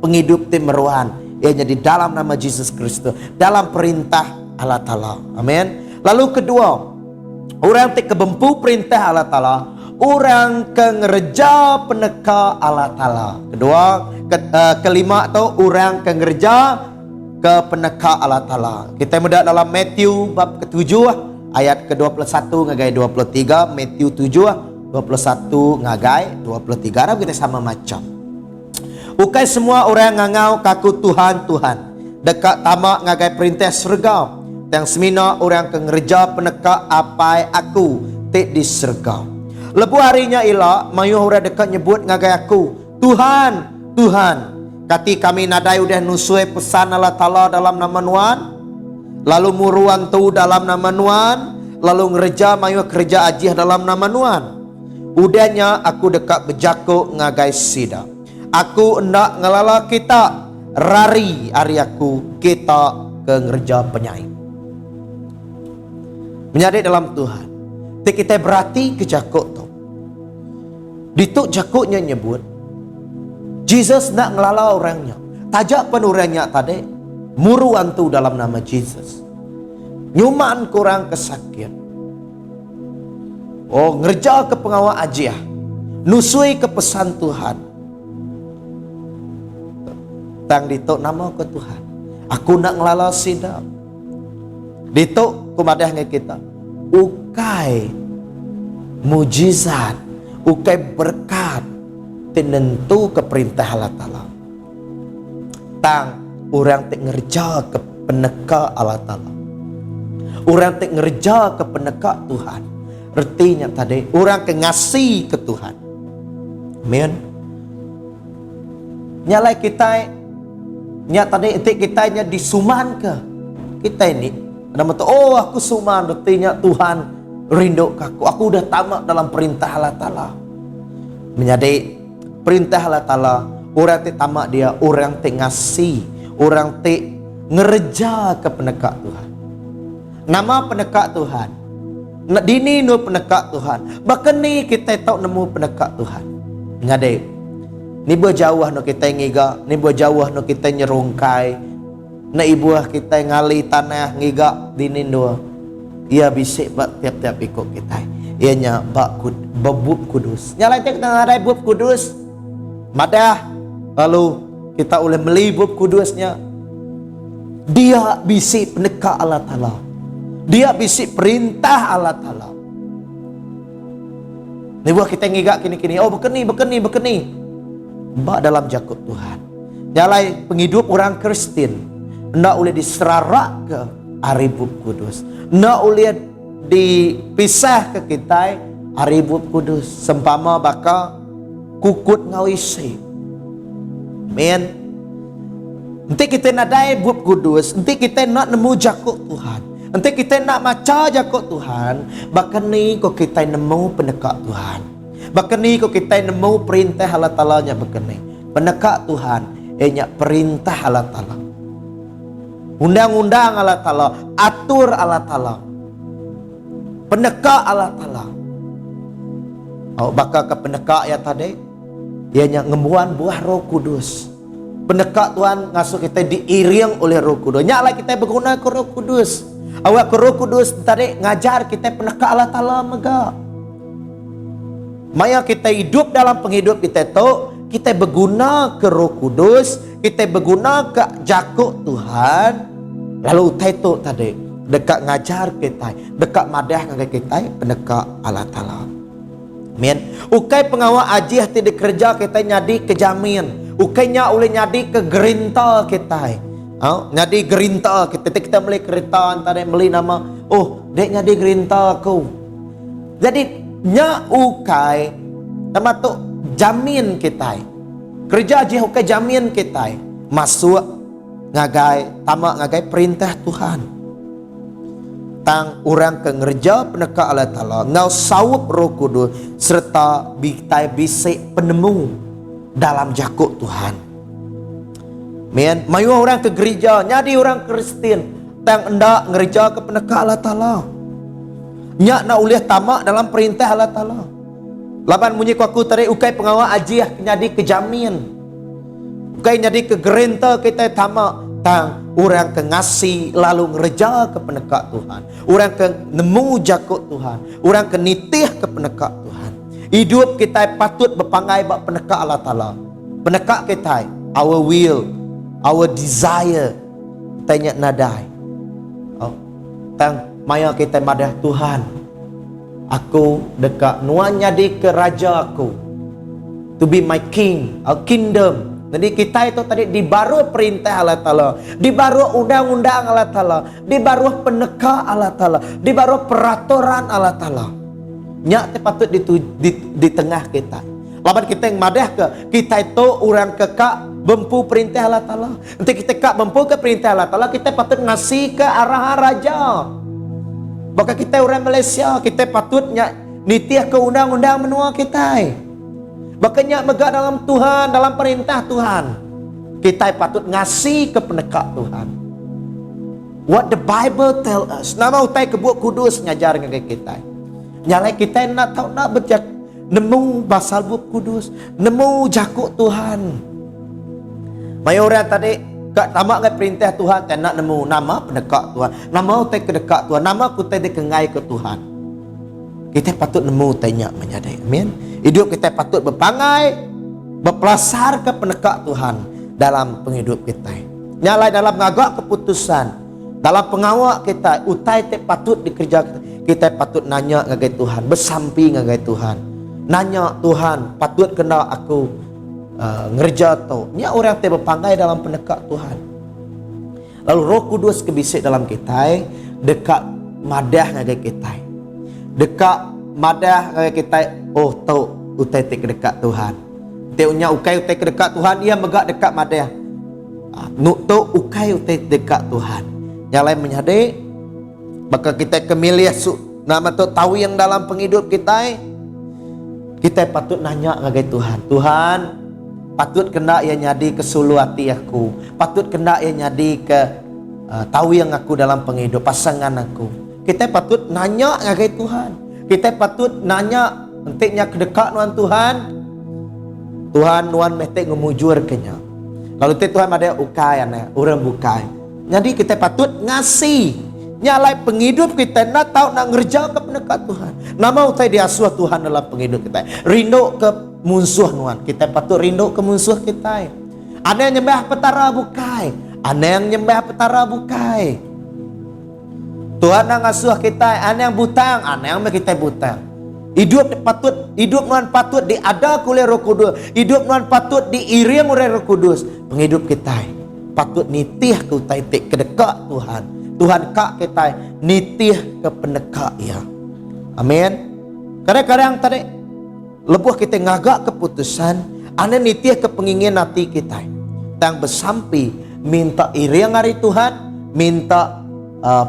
Penghidup timeruan. Ianya di dalam nama Yesus Kristus. Dalam perintah Allah Ta'ala. Amin. Lalu kedua, orang yang kebempu perintah Allah Ta'ala, orang kengerja peneka Allah Ta'ala. Kedua, kelima tu orang kengerja ke peneka Allah Ta'ala. Kita mudah dalam Matthew bab ke-7 ayat ke-21 ngagai 23. Matthew 7 21 ngagai 23. Harap kita sama macam. Ukai semua orang ngangau kaku Tuhan Tuhan. Dekat tamak ngagai perintah surga. Yang semina orang kengerja peneka apai aku tik di surga. Lebu harinya ilah mayu orang dekat nyebut ngagai aku Tuhan Tuhan. Kati kami nadai udah nusui pesan Allah Ta'ala dalam nama Nuan. Lalu muruan tu dalam nama Nuan. Lalu ngereja mayu kerja ajih dalam nama Nuan. Udahnya aku dekat berjakuk ngagai sida. Aku hendak ngelala kita rari hari aku kita ke ngereja penyai. Menjadi dalam Tuhan. Kita berarti ke jakuk tu. Dituk jakuknya nyebut Jesus nak ngelala orangnya. Tajak pun orangnya tadi. Muruan tu dalam nama Jesus. Nyuman kurang kesakit. Oh, ngerja ke pengawal ajiah. Nusui ke pesan Tuhan. Tang dituk nama ke Tuhan. Aku nak ngelala sidap. Dituk kumadahnya kita. Ukai mujizat. Ukai berkat. Tentu ke perintah Allah Ta'ala. Tang orang tak ngerja ke peneka Allah Ta'ala. Orang tak ngerja ke peneka Tuhan. Artinya tadi orang ke ngasih ke Tuhan. Amen. Nyalai kita tadi etik kita nya disuman ke kita ini. Nama tu oh aku suman artinya Tuhan rindu aku udah tamat dalam perintah Allah Ta'ala. Menjadi perintah Allah Ta'ala, orang te tamak dia, orang te ngasih, orang te ngerja ke penekak Tuhan. Nama penekak Tuhan. Nak dini nu penekak Tuhan. Bahkan ni kita tahu nemu penekak Tuhan. Ngade. Ni berjauh nu kita ngiga, ni berjauh nu kita nyerungkai. Na ibuah kita ngali tanah ngiga dini nu. Ia bisik bak tiap-tiap ikut kita. Ianya bak bebub kudus. Nyala kita ngadai bub kudus. Madah, lalu kita boleh melibut kudusnya. Dia bisik pendekat Allah Ta'ala. Dia bisik perintah Allah Ta'ala. Ni buah kita ngigak kini-kini. Oh bekeni. Mbak dalam jakut Tuhan. Jalai penghidup orang Kristen. Ndak boleh diserarak ke aribub kudus. Ndak boleh dipisah ke kita aribub kudus. Sempama bakal kukut ngawisi. Men. Nanti kita nadai buat kudus. Nanti kita nak nemu jakut Tuhan. Nanti kita nak maca jakut Tuhan. Bahkan ni kok kita nemu pendekat Tuhan. Bahkan ni kok kita nemu perintah Allah Ta'ala nya bahkan ni. Pendekat Tuhan. Ianya perintah Allah Ta'ala. Undang-undang Allah Ta'ala. Atur Allah Ta'ala. Pendekat Allah Ta'ala. Oh, bakal ke pendekat ya tadi. Ianya ngembuan buah Roh Kudus. Pendekat Tuhan ngasuh kita diiring oleh Roh Kudus. Nyaklah kita berguna ke Roh Kudus. Awak ke Roh Kudus tadi ngajar kita pendekat Allah Ta'ala mega. Maya kita hidup dalam penghidup kita tu, kita berguna ke Roh Kudus, kita berguna ke jakut Tuhan. Lalu itu tadi dekat ngajar kita, dekat madah dengan kita pendekat Allah Ta'ala. Men, ukai pengawal ajih tidak kerja kita nyadi kejamin. Ukainya oleh nyadi ke gerinta kita. Nyadi gerinta kita beli kereta antara beli nama. Oh, dek nyadi gerinta aku. Jadi nya ukai nama tu jamin kita. Kerja ajih ukai jamin kita. Masuk ngagai tamak ngagai perintah Tuhan. Tang orang ke ngerja pendekat Allah Ta'ala ngau sawup Roh Kudus serta bitai bisik penemu dalam jakut Tuhan. Men, mayu orang ke gereja nyadi orang Kristen tang endak ngerja ke pendekat Allah Ta'ala. Nyak nak uliah tamak dalam perintah Allah Ta'ala. Laban munyi ku aku tadi ukai pengawal ajiah nyadi kejamin. Ukai nyadi ke gerenta kita tamak tang orang ke ngasih lalu ngereja ke pendekat Tuhan. Orang ke nemu jakut Tuhan. Orang ke nitih ke pendekat Tuhan. Hidup kita patut berpangai bak pendekat Allah Ta'ala. Pendekat kita, our will, our desire. Kita ingat nadai. Tang maya kita madah Tuhan. Aku dekat nuan nyadi ke raja aku. To be my king, our kingdom. Jadi kita itu tadi dibaru perintah Allah Ta'ala, dibaru undang-undang Allah Ta'ala, dibaru peneka Allah Ta'ala, dibaru peraturan Allah Ta'ala. Nyak patut di tengah kita. Laban kita yang madah ke, kita itu orang kekak bempu perintah Allah Ta'ala. Nanti kita kak bempu ke perintah Allah Ta'ala, kita patut ngasih ke arahan raja. Maka kita orang Malaysia, kita patutnya nitiah ke undang-undang menua kita. Makanya megah dalam Tuhan, dalam perintah Tuhan. Kita patut ngasih ke pendekat Tuhan. What the Bible tell us. Nama utai kebuat kudus ngajar dengan kita. Nyalai kita nak tahu nak berjak nemu basal buat kudus, nemu jakuk Tuhan. Mayoran tadi kat tamak ke perintah Tuhan, tak nak nemu nama pendekat Tuhan. Nama utai kedekat Tuhan, nama utai dikengai ke Tuhan. Kita patut nemu tanya menyadai. Amin. Hidup kita patut berpangai, berpelasar ke pendekat Tuhan dalam penghidup kita. Nyalai dalam ngagak keputusan, dalam pengawak kita, utai te patut dikerjakan. Kita patut nanya ngagai Tuhan, bersampi ngagai Tuhan. Nanya Tuhan, patut kena aku ngerja tu. Nya orang te berpangai dalam pendekat Tuhan. Lalu Roh Kudus kebisik dalam kita, dekat madah ngagai kita. Dekat madah ngagai kita, oh tau utai te dekat Tuhan. Teunya ukai utai dekat Tuhan, ia megak dekat madah. Nuk tau ukai utai dekat Tuhan. Yang lain menyadari, maka kita kemilih nama tu tahu yang dalam penghidup kita. Kita patut nanya ngagai Tuhan. Tuhan, patut kena ia nyadi ke sulu hati aku. Patut kena ia nyadi ke tahu yang aku dalam penghidup pasangan aku. Kita patut nanya ngagai Tuhan. Kita patut nanya entiknya kedekat nuan Tuhan. Tuhan nuan metek ngemujur kenya. Kalau Tuhan ada ukai ana, orang bukai. Jadi kita patut ngasih. Nyalai penghidup kita nak tahu nak ngerja ke pendekat Tuhan. Nama utai diasuh Tuhan dalam penghidup kita. Rindu ke musuh nuan. Kita patut rindu ke musuh kita. Ada yang nyembah petara bukai. Ada yang nyembah petara bukai. Tuhan nak ngasuh kita. Ada yang butang. Ada yang kita butang. Hidup patut, hidup nuan patut diada oleh Roh Kudus. Hidup nuan patut diiring oleh Roh Kudus. Penghidup kita patut nitih ke utai ke dekat Tuhan. Tuhan kak kita nitih ke pendekat ya. Amin. Kadang-kadang tadi lebuh kita ngagak keputusan, ane nitih ke pengingin hati kita. Tang bersampi minta iring hari Tuhan, minta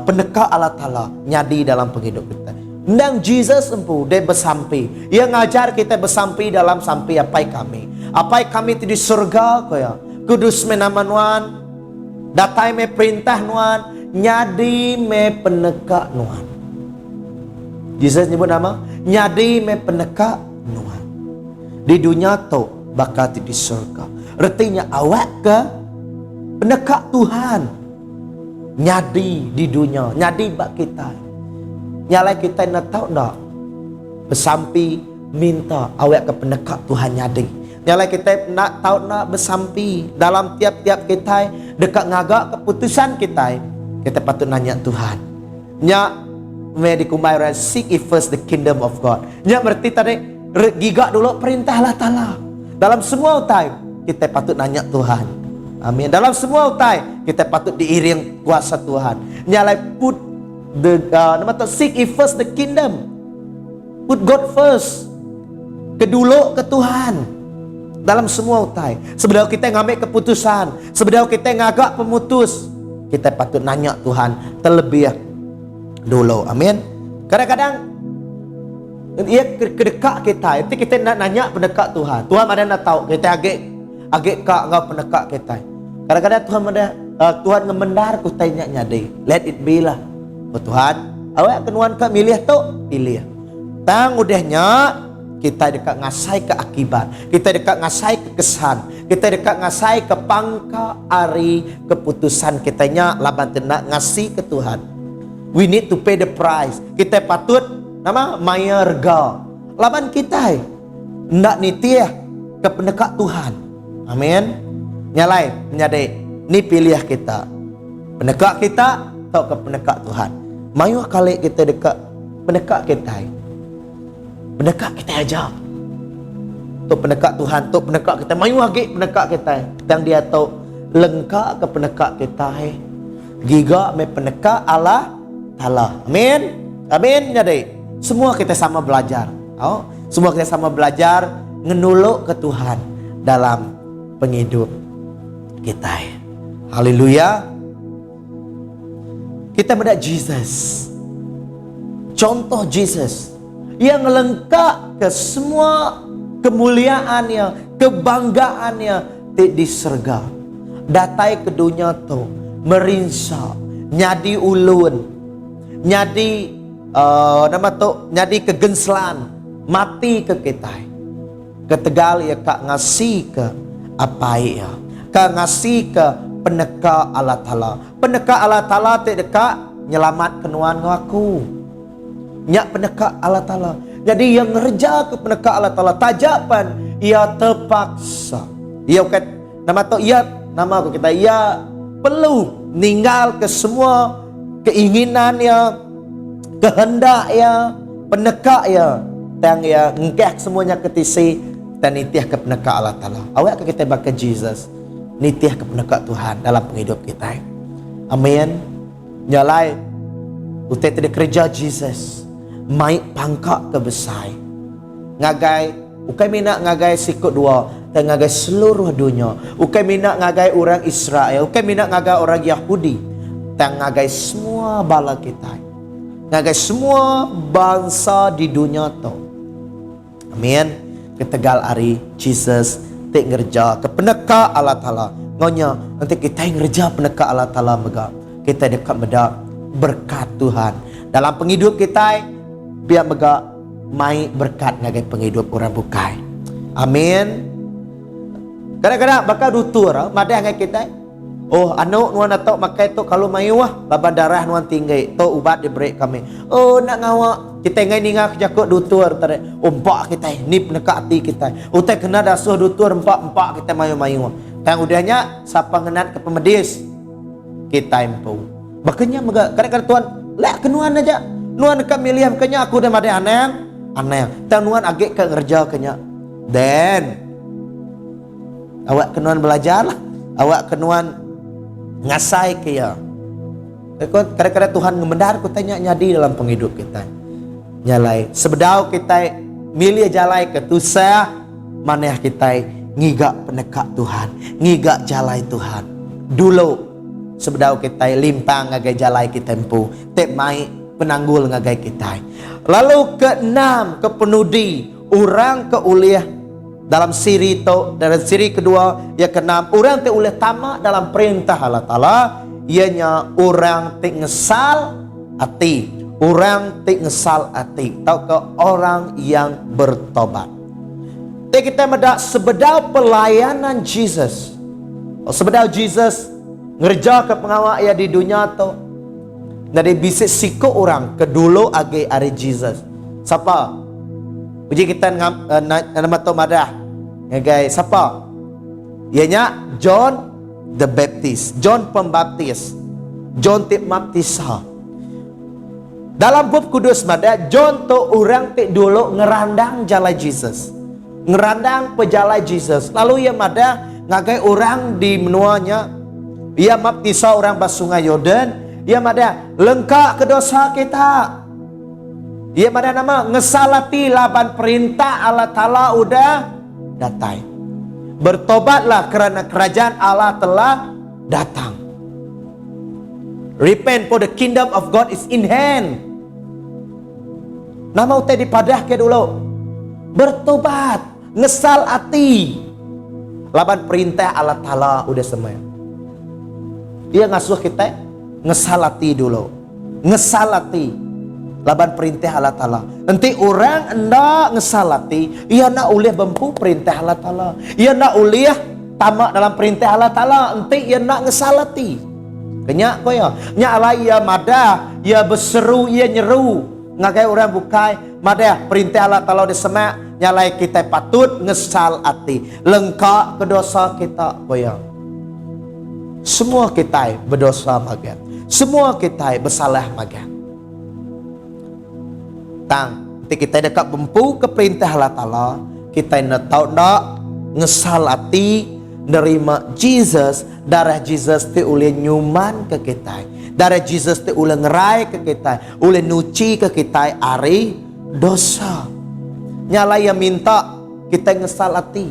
pendekat Allah Ta'ala nyadi dalam penghidup kita. Ndang Jesus empu dia bersampi. Ia ngajar kita bersampi dalam sampi apai kami. Apai kami di surga kaya. Kudus menama nuan, datai me perintah nuan, nyadi me peneka nuan. Jesus nyebut nama nyadi me peneka nuan. Di dunia tu bakal di surga. Artinya awak ke peneka Tuhan. Nyadi di dunia, nyadi bak kita. Nyalai kita nak tahu tak bersampi minta awak ke peneka Tuhan nyadi. Nyalai kita nak tahu nak bersampi dalam tiap-tiap kita dekat ngagak keputusan kita. Kita patut nanya Tuhan. Nya me dikumbai orang seek ye first the kingdom of God. Nya berarti tadi gigak dulu perintah Allah Ta'ala. Dalam semua utai kita patut nanya Tuhan. Amin. Dalam semua utai kita patut diiring kuasa Tuhan. Nyalai put the nama tu seek ye first the kingdom. Put God first. Kedulu ke Tuhan. Dalam semua utai. Sebelum kita ngambil keputusan, sebelum kita ngagak pemutus, kita patut nanya Tuhan terlebih dulu. Amin. Kadang-kadang ia kedekat kita, itu kita nak nanya pendekat Tuhan. Tuhan ada nak tahu kita agak kak ngau pendekat kita. Kadang-kadang Tuhan ada Tuhan ngemendar ku tanya nyadi. Let it be lah. Oh Tuhan, awak kenuan ke milih tu, pilih. Tang udahnya kita dekat ngasai ke akibat, kita dekat ngasai ke kesan, kita dekat ngasai ke pangka ari keputusan kitanya laban nak ngasih ke Tuhan. We need to pay the price. Kita patut nama mayar harga. Laban kita nak nitiah ke pendekat Tuhan. Amin. Nyalai menyadai ni pilih kita. Pendekat kita atau ke pendekat Tuhan. Mayu kali kita dekat pendekat kita. Pendekat kita aja. Tu pendekat Tuhan, tu pendekat kita. Mayu lagi pendekat kita. Yang dia tahu lengkap ke pendekat kita. Giga me pendekat Allah Ta'ala. Amin. Amin. Jadi semua kita sama belajar. Oh, semua kita sama belajar ngenuluk ke Tuhan dalam penghidup kita. Haleluya. Kita melihat Jesus, contoh Jesus yang lengkap ke semua kemuliaannya, kebanggaannya di surga. Datai ke dunia tu merinsa, nyadi ulun, nyadi nyadi kegenslan, mati ke kita. Ketegal ya kak ngasih ke apa ya, kak ngasih ke peneka Allah Ta'ala. Peneka Allah Ta'ala dekat nyelamat kenuan ngaku. Nyak peneka Allah Ta'ala. Jadi yang ngerja ke peneka Allah Ta'ala tajapan ia terpaksa. Ia kat nama tu ia nama aku kita ia perlu ninggal ke semua keinginannya, kehendaknya, peneka dan ia ngkeh semuanya ketisi dan nitiah ke peneka Allah Ta'ala. Awak kita bakal Jesus nitiah ke peneka Tuhan dalam penghidup kita. Amin. Nyalai utai tidak kerja Jesus mai pangkak ke besar ngagai ukai minat ngagai sikut dua dan ngagai seluruh dunia. Ukai minat ngagai orang Israel, ukai minat ngagai orang Yahudi dan ngagai semua bala kita, ngagai semua bangsa di dunia tu. Amin. Ketegal hari Jesus tak ngerja ke peneka Allah Ta'ala. Ngonya nanti kita ngerja peneka Allah Ta'ala mega kita dekat meda berkat Tuhan dalam penghidup kita, biar mega mai berkat ngagai penghidup orang bukai. Amin. Kadang-kadang bakal dutur madah ngai kita. Oh anu nuan atau makai tu kalau mayu laban darah nuan tinggi tu ubat diberi kami. Oh nak ngawak kita ngai ningak jakut dutur tare. Umpak kita ni peneka hati kita. Utai kena dasuh dutur empak kita mayu-mayu. Tang udahnya siapa ngenat ke pemedis kita empu. Bakanya kadang-kadang Tuhan lek kenuan aja. Nuan dekat milih kenya aku dah madah aneh. Tang nuan agak ke ngerja kenya. Dan awak kenuan belajar lah. Awak kenuan ngasai kaya. Kadang-kadang Tuhan ngemendar ku tanya nyadi dalam penghidup kita. Nyalai sebedau kita milih jalai ke tusah maneh kita ngigak penekak Tuhan, ngigak jalai Tuhan. Dulu sebedau kita limpang ngagai jalai kita empu, tek mai penanggul ngagai kita. Lalu keenam, kepenudi orang keuliah dalam siri itu, dalam siri kedua yang keenam, orang te uleh tamak dalam perintah Allah Ta'ala, ianya orang te ngesal hati, orang te ngesal hati, tau ke orang yang bertobat. Te kita medak sebedau pelayanan Jesus, sebedau Jesus ngerja ke pengawak ya di dunia tu, dari bisik siko orang kedulu agi ari Jesus. Siapa? Uji kita nama tu madah. Ya guys, siapa? Ianya John the Baptist, John Pembaptis, John Tip Baptisa. Dalam bab kudus madah John tu orang tik dulu ngerandang jalai Jesus, ngerandang pejalai Jesus. Lalu ia madah ngagai orang di menuanya, ia baptisa orang basungai Yordan. Ia madah lengkap ke dosa kita. Ia madah nama ngesalati laban perintah Allah Ta'ala udah datang. Bertobatlah kerana kerajaan Allah telah datang. Repent for the kingdom of God is in hand. Nama utai dipadah ke dulu. Bertobat, ngesal hati. Laban perintah Allah Ta'ala udah semua. Dia ngasuh kita ngesal hati dulu. Ngesal hati. Laban perintah Allah Ta'ala. Nanti orang hendak ngesalati, ia nak ulih bempu perintah Allah Ta'ala. Ia nak ulih tamak dalam perintah Allah Ta'ala. Nanti ia nak ngesalati. Kenyak kau ya. Nyak lah ia madah, ia berseru, ia nyeru. Ngakai orang bukai, madah perintah Allah Ta'ala disemak. Nyalai kita patut ngesal hati. Lengkap kedosa kita kau ya. Semua kita berdosa magan. Semua kita bersalah magan. Tang, kita dekat bempu ke perintah Allah Ta'ala, kita nak tahu nak ngesal hati nerima Jesus, darah Jesus te ule nyuman ke kita, darah Jesus te ule ngerai ke kita, ule nuci ke kita ari dosa. Nyala yang minta kita ngesal hati.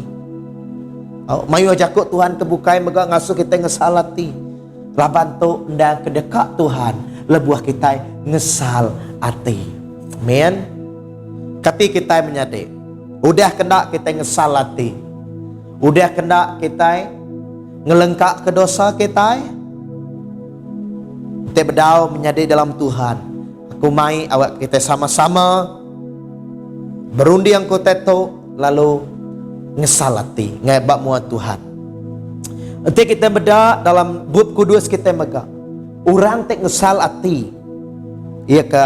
Mayu ajakuk Tuhan kebukai megak ngasuh kita ngesal hati. Laban tu ndak kedekat Tuhan, lebuah kita ngesal hati. Amin. Kati kita menyadari, udah kena kita ngesal hati. Udah kena kita ngelengkak ke dosa kita. Kita berdau menyadari dalam Tuhan. Aku mai awak kita sama-sama berundi yang ku teto lalu ngesalati ngebak muat Tuhan. Nanti kita beda dalam bab kudus kita megah. Orang tek ngesal hati. Iya ke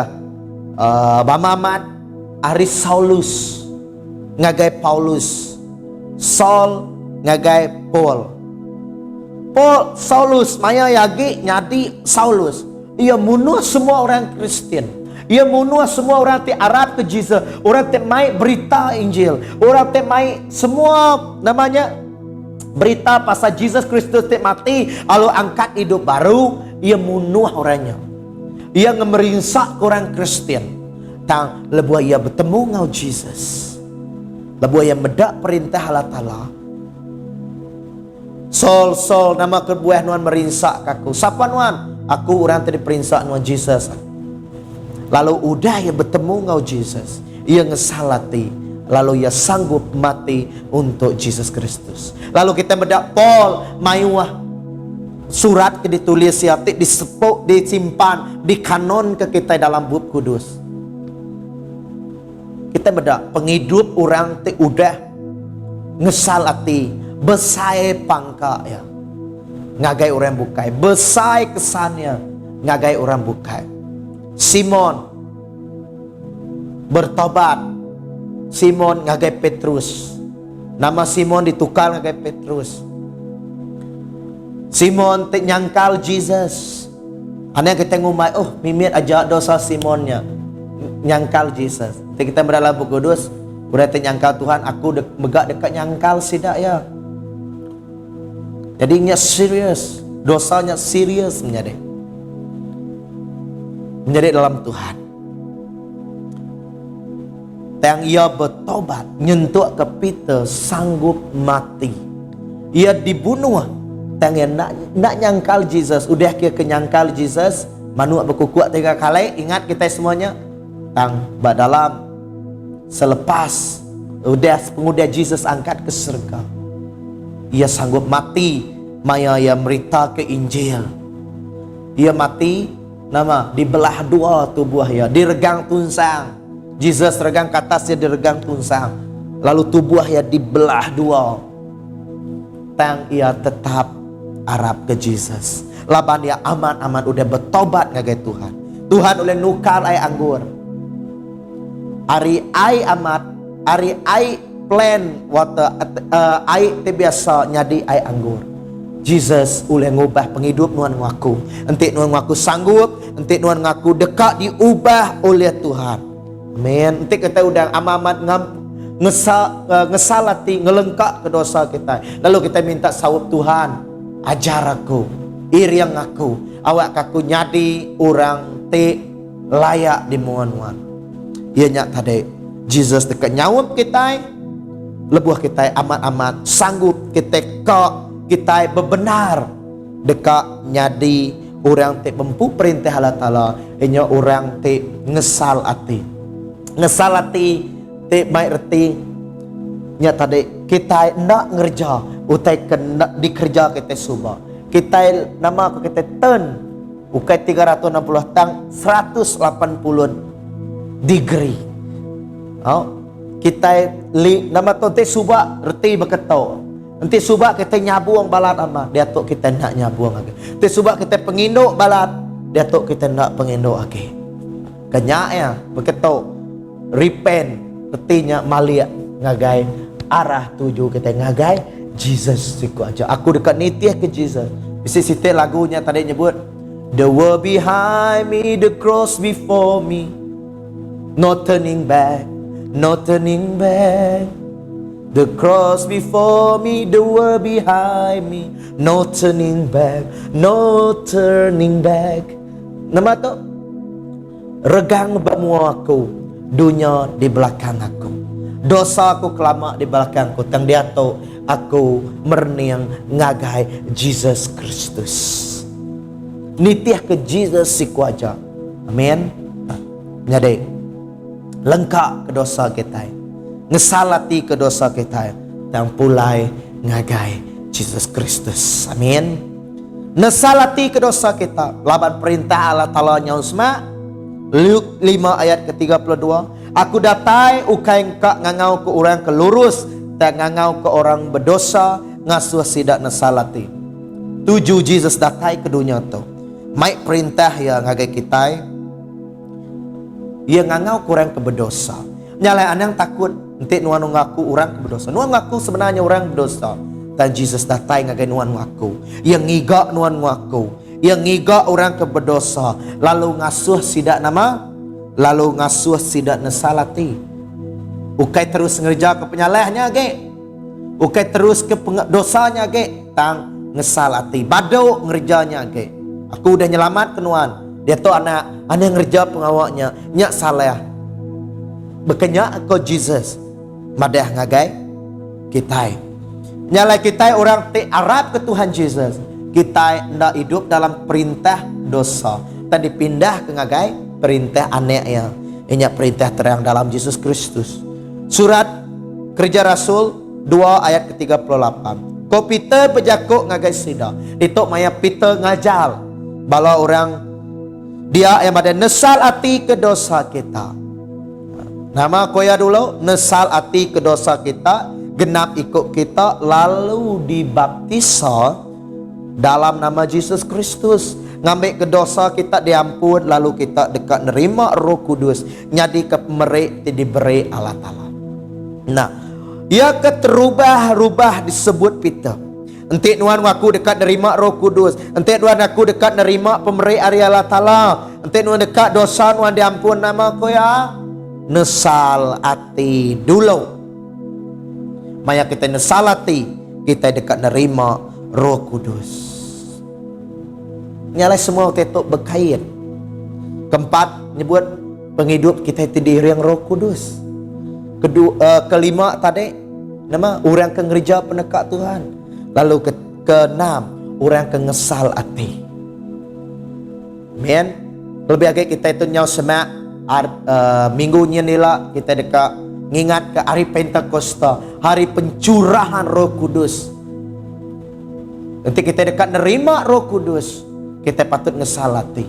Bamamat Ari Saulus ngagai Paulus. Saul ngagai Paul. Saulus maya yagi nyadi Saulus. Ia munuh semua orang Kristen. Ia munuh semua orang ti Arab ke Jesus. Orang ti mai berita Injil. Orang ti mai semua namanya berita pasal Jesus Kristus ti mati lalu angkat hidup baru. Ia munuh orangnya. Ia ngemeringsak orang Kristen. Tang lebuah ia bertemu ngau Jesus. Lebuah ia medak perintah Allah Ta'ala. Sol nama kebuah nuan merinsak kaku. Siapa nuan? Aku orang tadi perinsak nuan Jesus. Lalu udah ia bertemu ngau Jesus. Ia ngesalati. Lalu ia sanggup mati untuk Jesus Kristus. Lalu kita mendak Paul mayuah surat ke ditulis siatik disepuk disimpan dikanon ke kita dalam bab kudus. Kita mendak penghidup orang te udah ngesalati besai pangka ya ngagai orang bukai besai kesannya ngagai orang bukai. Simon bertobat. Simon ngagai Petrus. Nama Simon ditukar ngagai Petrus. Simon tak nyangkal Jesus. Aneh kita ngumai, mimit aja dosa Simonnya nyangkal Jesus. Kita berdalam buku kudus udah tak nyangkal Tuhan, aku megak dekat nyangkal sidak ya. Jadinya serius, dosanya serius menjadi dalam Tuhan. Yang ia bertobat nyentuh ke Peter sanggup mati. Ia dibunuh. Yang ia nak nyangkal Jesus, udah kia kenyangkal Jesus, manu berkukuak 3 kali. Ingat kita semuanya. Tang dalam selepas udah Jesus angkat ke surga. Ia sanggup mati. Maya ia merita ke Injil. Ia mati nama dibelah dua tubuh ia, diregang tunsang. Jesus regang ke atasnya diregang tunsang. Lalu tubuh ia dibelah dua. Tang ia tetap Arab ke Jesus. Laban ia aman-aman udah bertobat ngagai Tuhan. Tuhan oleh nukar ai anggur. Ari ai amat, ari ai plan water ai te biasa nyadi ai anggur. Jesus oleh ngubah penghidup nuan ngaku. Entik nuan ngaku sanggup, entik nuan ngaku dekat diubah oleh Tuhan. Amin. Entik kita udah amat ngesalati, ngelengkak ke dosa kita. Lalu kita minta sawab Tuhan, ajar aku, iriang aku, awak aku nyadi orang te layak di muan-muan. Ia nyak tadi Jesus dekat nyawab kita, lebuh kita amat-amat sanggup kita kita bebenar dekat nyadi orang te mempu perintah Allah Ta'ala. Inya orang te ngesal hati. Ngesal hati te baik reti nya tadi kita nak ngerja utai kena dikerja kita subah. Kita nama kita turn ukai 360 tang 180 degree. Kita nama tu te subah reti berketau. Nanti subak kita nyabuang balat ama, dia tok kita nak nyabuang lagi. Nanti subak kita penginduk balat, dia tok kita nak penginduk lagi. Kenyaknya begitu repent, artinya malia ngagai arah tuju kita ngagai Jesus siku aja. Aku dekat nitih ke Jesus. Bisa situ lagunya tadi nyebut the world behind me, the cross before me, no turning back, no turning back. The cross before me, the world behind me, no turning back, no turning back. Nama tu regang bemu aku, dunia di belakang aku. Dosa aku kelama di belakangku, tang dia tahu aku merniang ngagai Jesus Kristus. Nitiah ke Jesus si kuaja. Amin. Nyadai lengkap ke dosa kita, ngesalati ke dosa kita, dan pulai ngagai Jesus Kristus. Amin. Ngesalati ke dosa kita laban perintah Allah Ta'ala nyausma Luke 5 ayat ke-32. Aku datai ukai engkak ngangau ke orang kelurus dan ngangau ke orang berdosa ngasuh sidak nesalati. 7 Jesus datai ke dunia tu. Mai perintah yang ngagai kita. Ia ngangau ke orang ke berdosa. Nyalai anang takut nanti nuan ngaku orang ke berdosa. Nuan ngaku sebenarnya orang berdosa. Dan Jesus datai ngagai nuan ngaku. Yang ngiga nuan ngaku. Yang ngiga orang ke berdosa. Lalu ngasuh sidak nama. Lalu ngasuh sidak nesalati. Ukai terus ngerja ke penyalahnya ge. Ukai terus ke dosanya ge. Tang ngesalati. Badau ngerjanya ge. Aku udah nyelamat ke nuan. Dia tu anak ngerja pengawaknya. Nyak salah. Bekenyak ke Jesus. Madah ngagai. Kita. Nyalai kita orang te Arab ke Tuhan Jesus. Kita ndak hidup dalam perintah dosa. Dan dipindah ke ngagai perintah anaknya. Ini perintah terang dalam Yesus Kristus. Surat Kerja Rasul 2 ayat ke-38. Ko Peter pejakuk ngagai sida. Itu maya Peter ngajal. Bala orang dia yang ada nesal hati ke dosa kita. Nama koya dulu, nesal hati ke dosa kita, genap ikut kita, lalu dibaptisa dalam nama Yesus Kristus. Ngambil ke dosa kita diampun, lalu kita dekat nerima Roh Kudus. Nyadi ke pemerik diberi Allah Ta'ala. Nah, ia keterubah-rubah disebut Peter. Enti nuan aku dekat nerima Roh Kudus. Enti nuan aku dekat nerima pemerik ari Allah Ta'ala. Enti nuan dekat dosa nuan diampun nama ko ya. Nesal hati dulu. Maya kita nesal hati, kita dekat nerima Roh Kudus. Nyalai semua tetok berkait. Keempat nyebut penghidup kita itu diri yang Roh Kudus. Kelima tadi nama orang ke gereja penekat Tuhan. Lalu keenam orang ke ngesal hati. Amen. Lebih agak kita itu nyaw semak minggunya nila kita dekat ngingat ke hari Pentakosta, hari pencurahan Roh Kudus. Nanti kita dekat nerima Roh Kudus, kita patut ngesalati.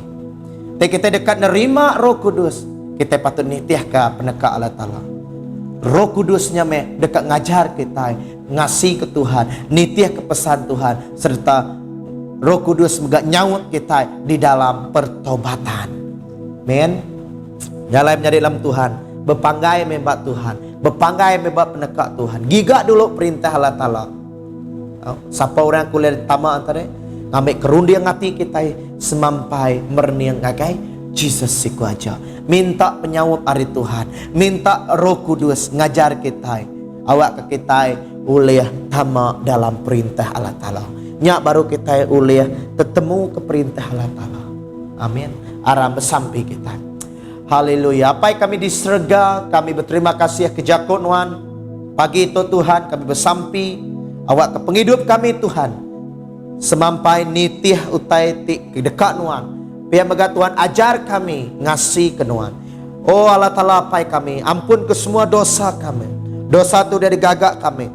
Nanti kita dekat nerima Roh Kudus, kita patut nitiah ke penekak Allah Ta'ala. Roh Kudusnya dekat ngajar kita, ngasih ke Tuhan, nitiah ke pesan Tuhan, serta Roh Kudus megak nyawut kita di dalam pertobatan. Men, nyalai menjadi dalam Tuhan, berpanggai membak Tuhan, berpanggai membak penekak Tuhan. Gigak dulu perintah Allah Ta'ala. Siapa orang kuliah tamak antara ngambil kerundiang hati kita semampai merniang ngagai Jesus siku aja. Minta penyawab hari Tuhan, minta Roh Kudus ngajar kita. Awak ke kita uliah tamak dalam perintah Allah Ta'ala. Nyak baru kita uliah ketemu ke perintah Allah Ta'ala. Amin. Aram sampai kita. Haleluya. Apa yang kami diserga, kami berterima kasih kejakut Tuhan. Pagi itu Tuhan kami bersampi awak ke penghidup kami Tuhan. Semampai nitih utai ti dekat Tuhan. Biar mega Tuhan ajar kami ngasih ke Tuhan. Oh Allah Ta'ala apa kami, ampun ke semua dosa kami. Dosa itu dari gagak kami.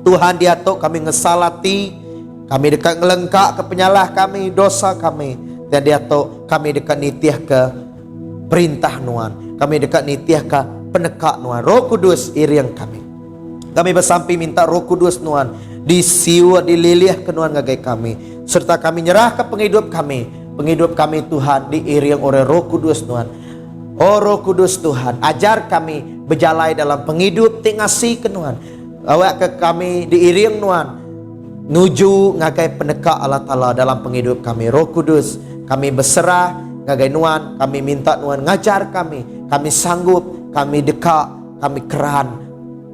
Tuhan dia tu kami ngesalati, kami dekat ngelengkak ke penyalah kami, dosa kami. Dan dia tu kami dekat nitih ke perintah Tuhan. Kami dekat nitih ke penekak Tuhan. Roh Kudus iriang kami. Kami bersampi minta Roh Kudus Tuhan disiwa dililih ke Tuhan ngagai kami. Serta kami nyerah ke penghidup kami. Penghidup kami Tuhan diiring oleh Roh Kudus Tuhan. Oh Roh Kudus Tuhan, ajar kami berjalan dalam penghidup tingasih ke Tuhan. Awak ke kami diiring Tuhan nuju ngagai penekak Allah Ta'ala dalam penghidup kami. Roh Kudus kami berserah ngagai Tuhan, kami minta Tuhan ngajar kami. Kami sanggup, kami dekat, kami keran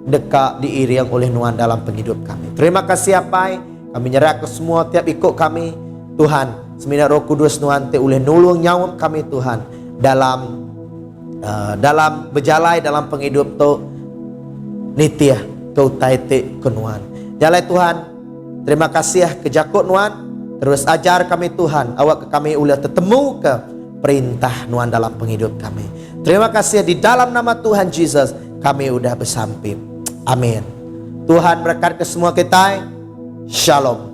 dekat diiring oleh Tuhan dalam penghidup kami. Terima kasih apa kami nyerah ke semua tiap ikut kami Tuhan. Semina Roh Kudus Tuhan te oleh nulung nyawab kami Tuhan dalam berjalan dalam penghidup tu Nitiah kau taite kenuan. Jalai Tuhan, terima kasih ke Jakut Nuan. Terus ajar kami Tuhan, awak ke kami ulah tetemu ke perintah Nuan dalam penghidup kami. Terima kasih di dalam nama Tuhan Yesus kami udah bersamping. Amin. Tuhan berkat ke semua kita. Shalom.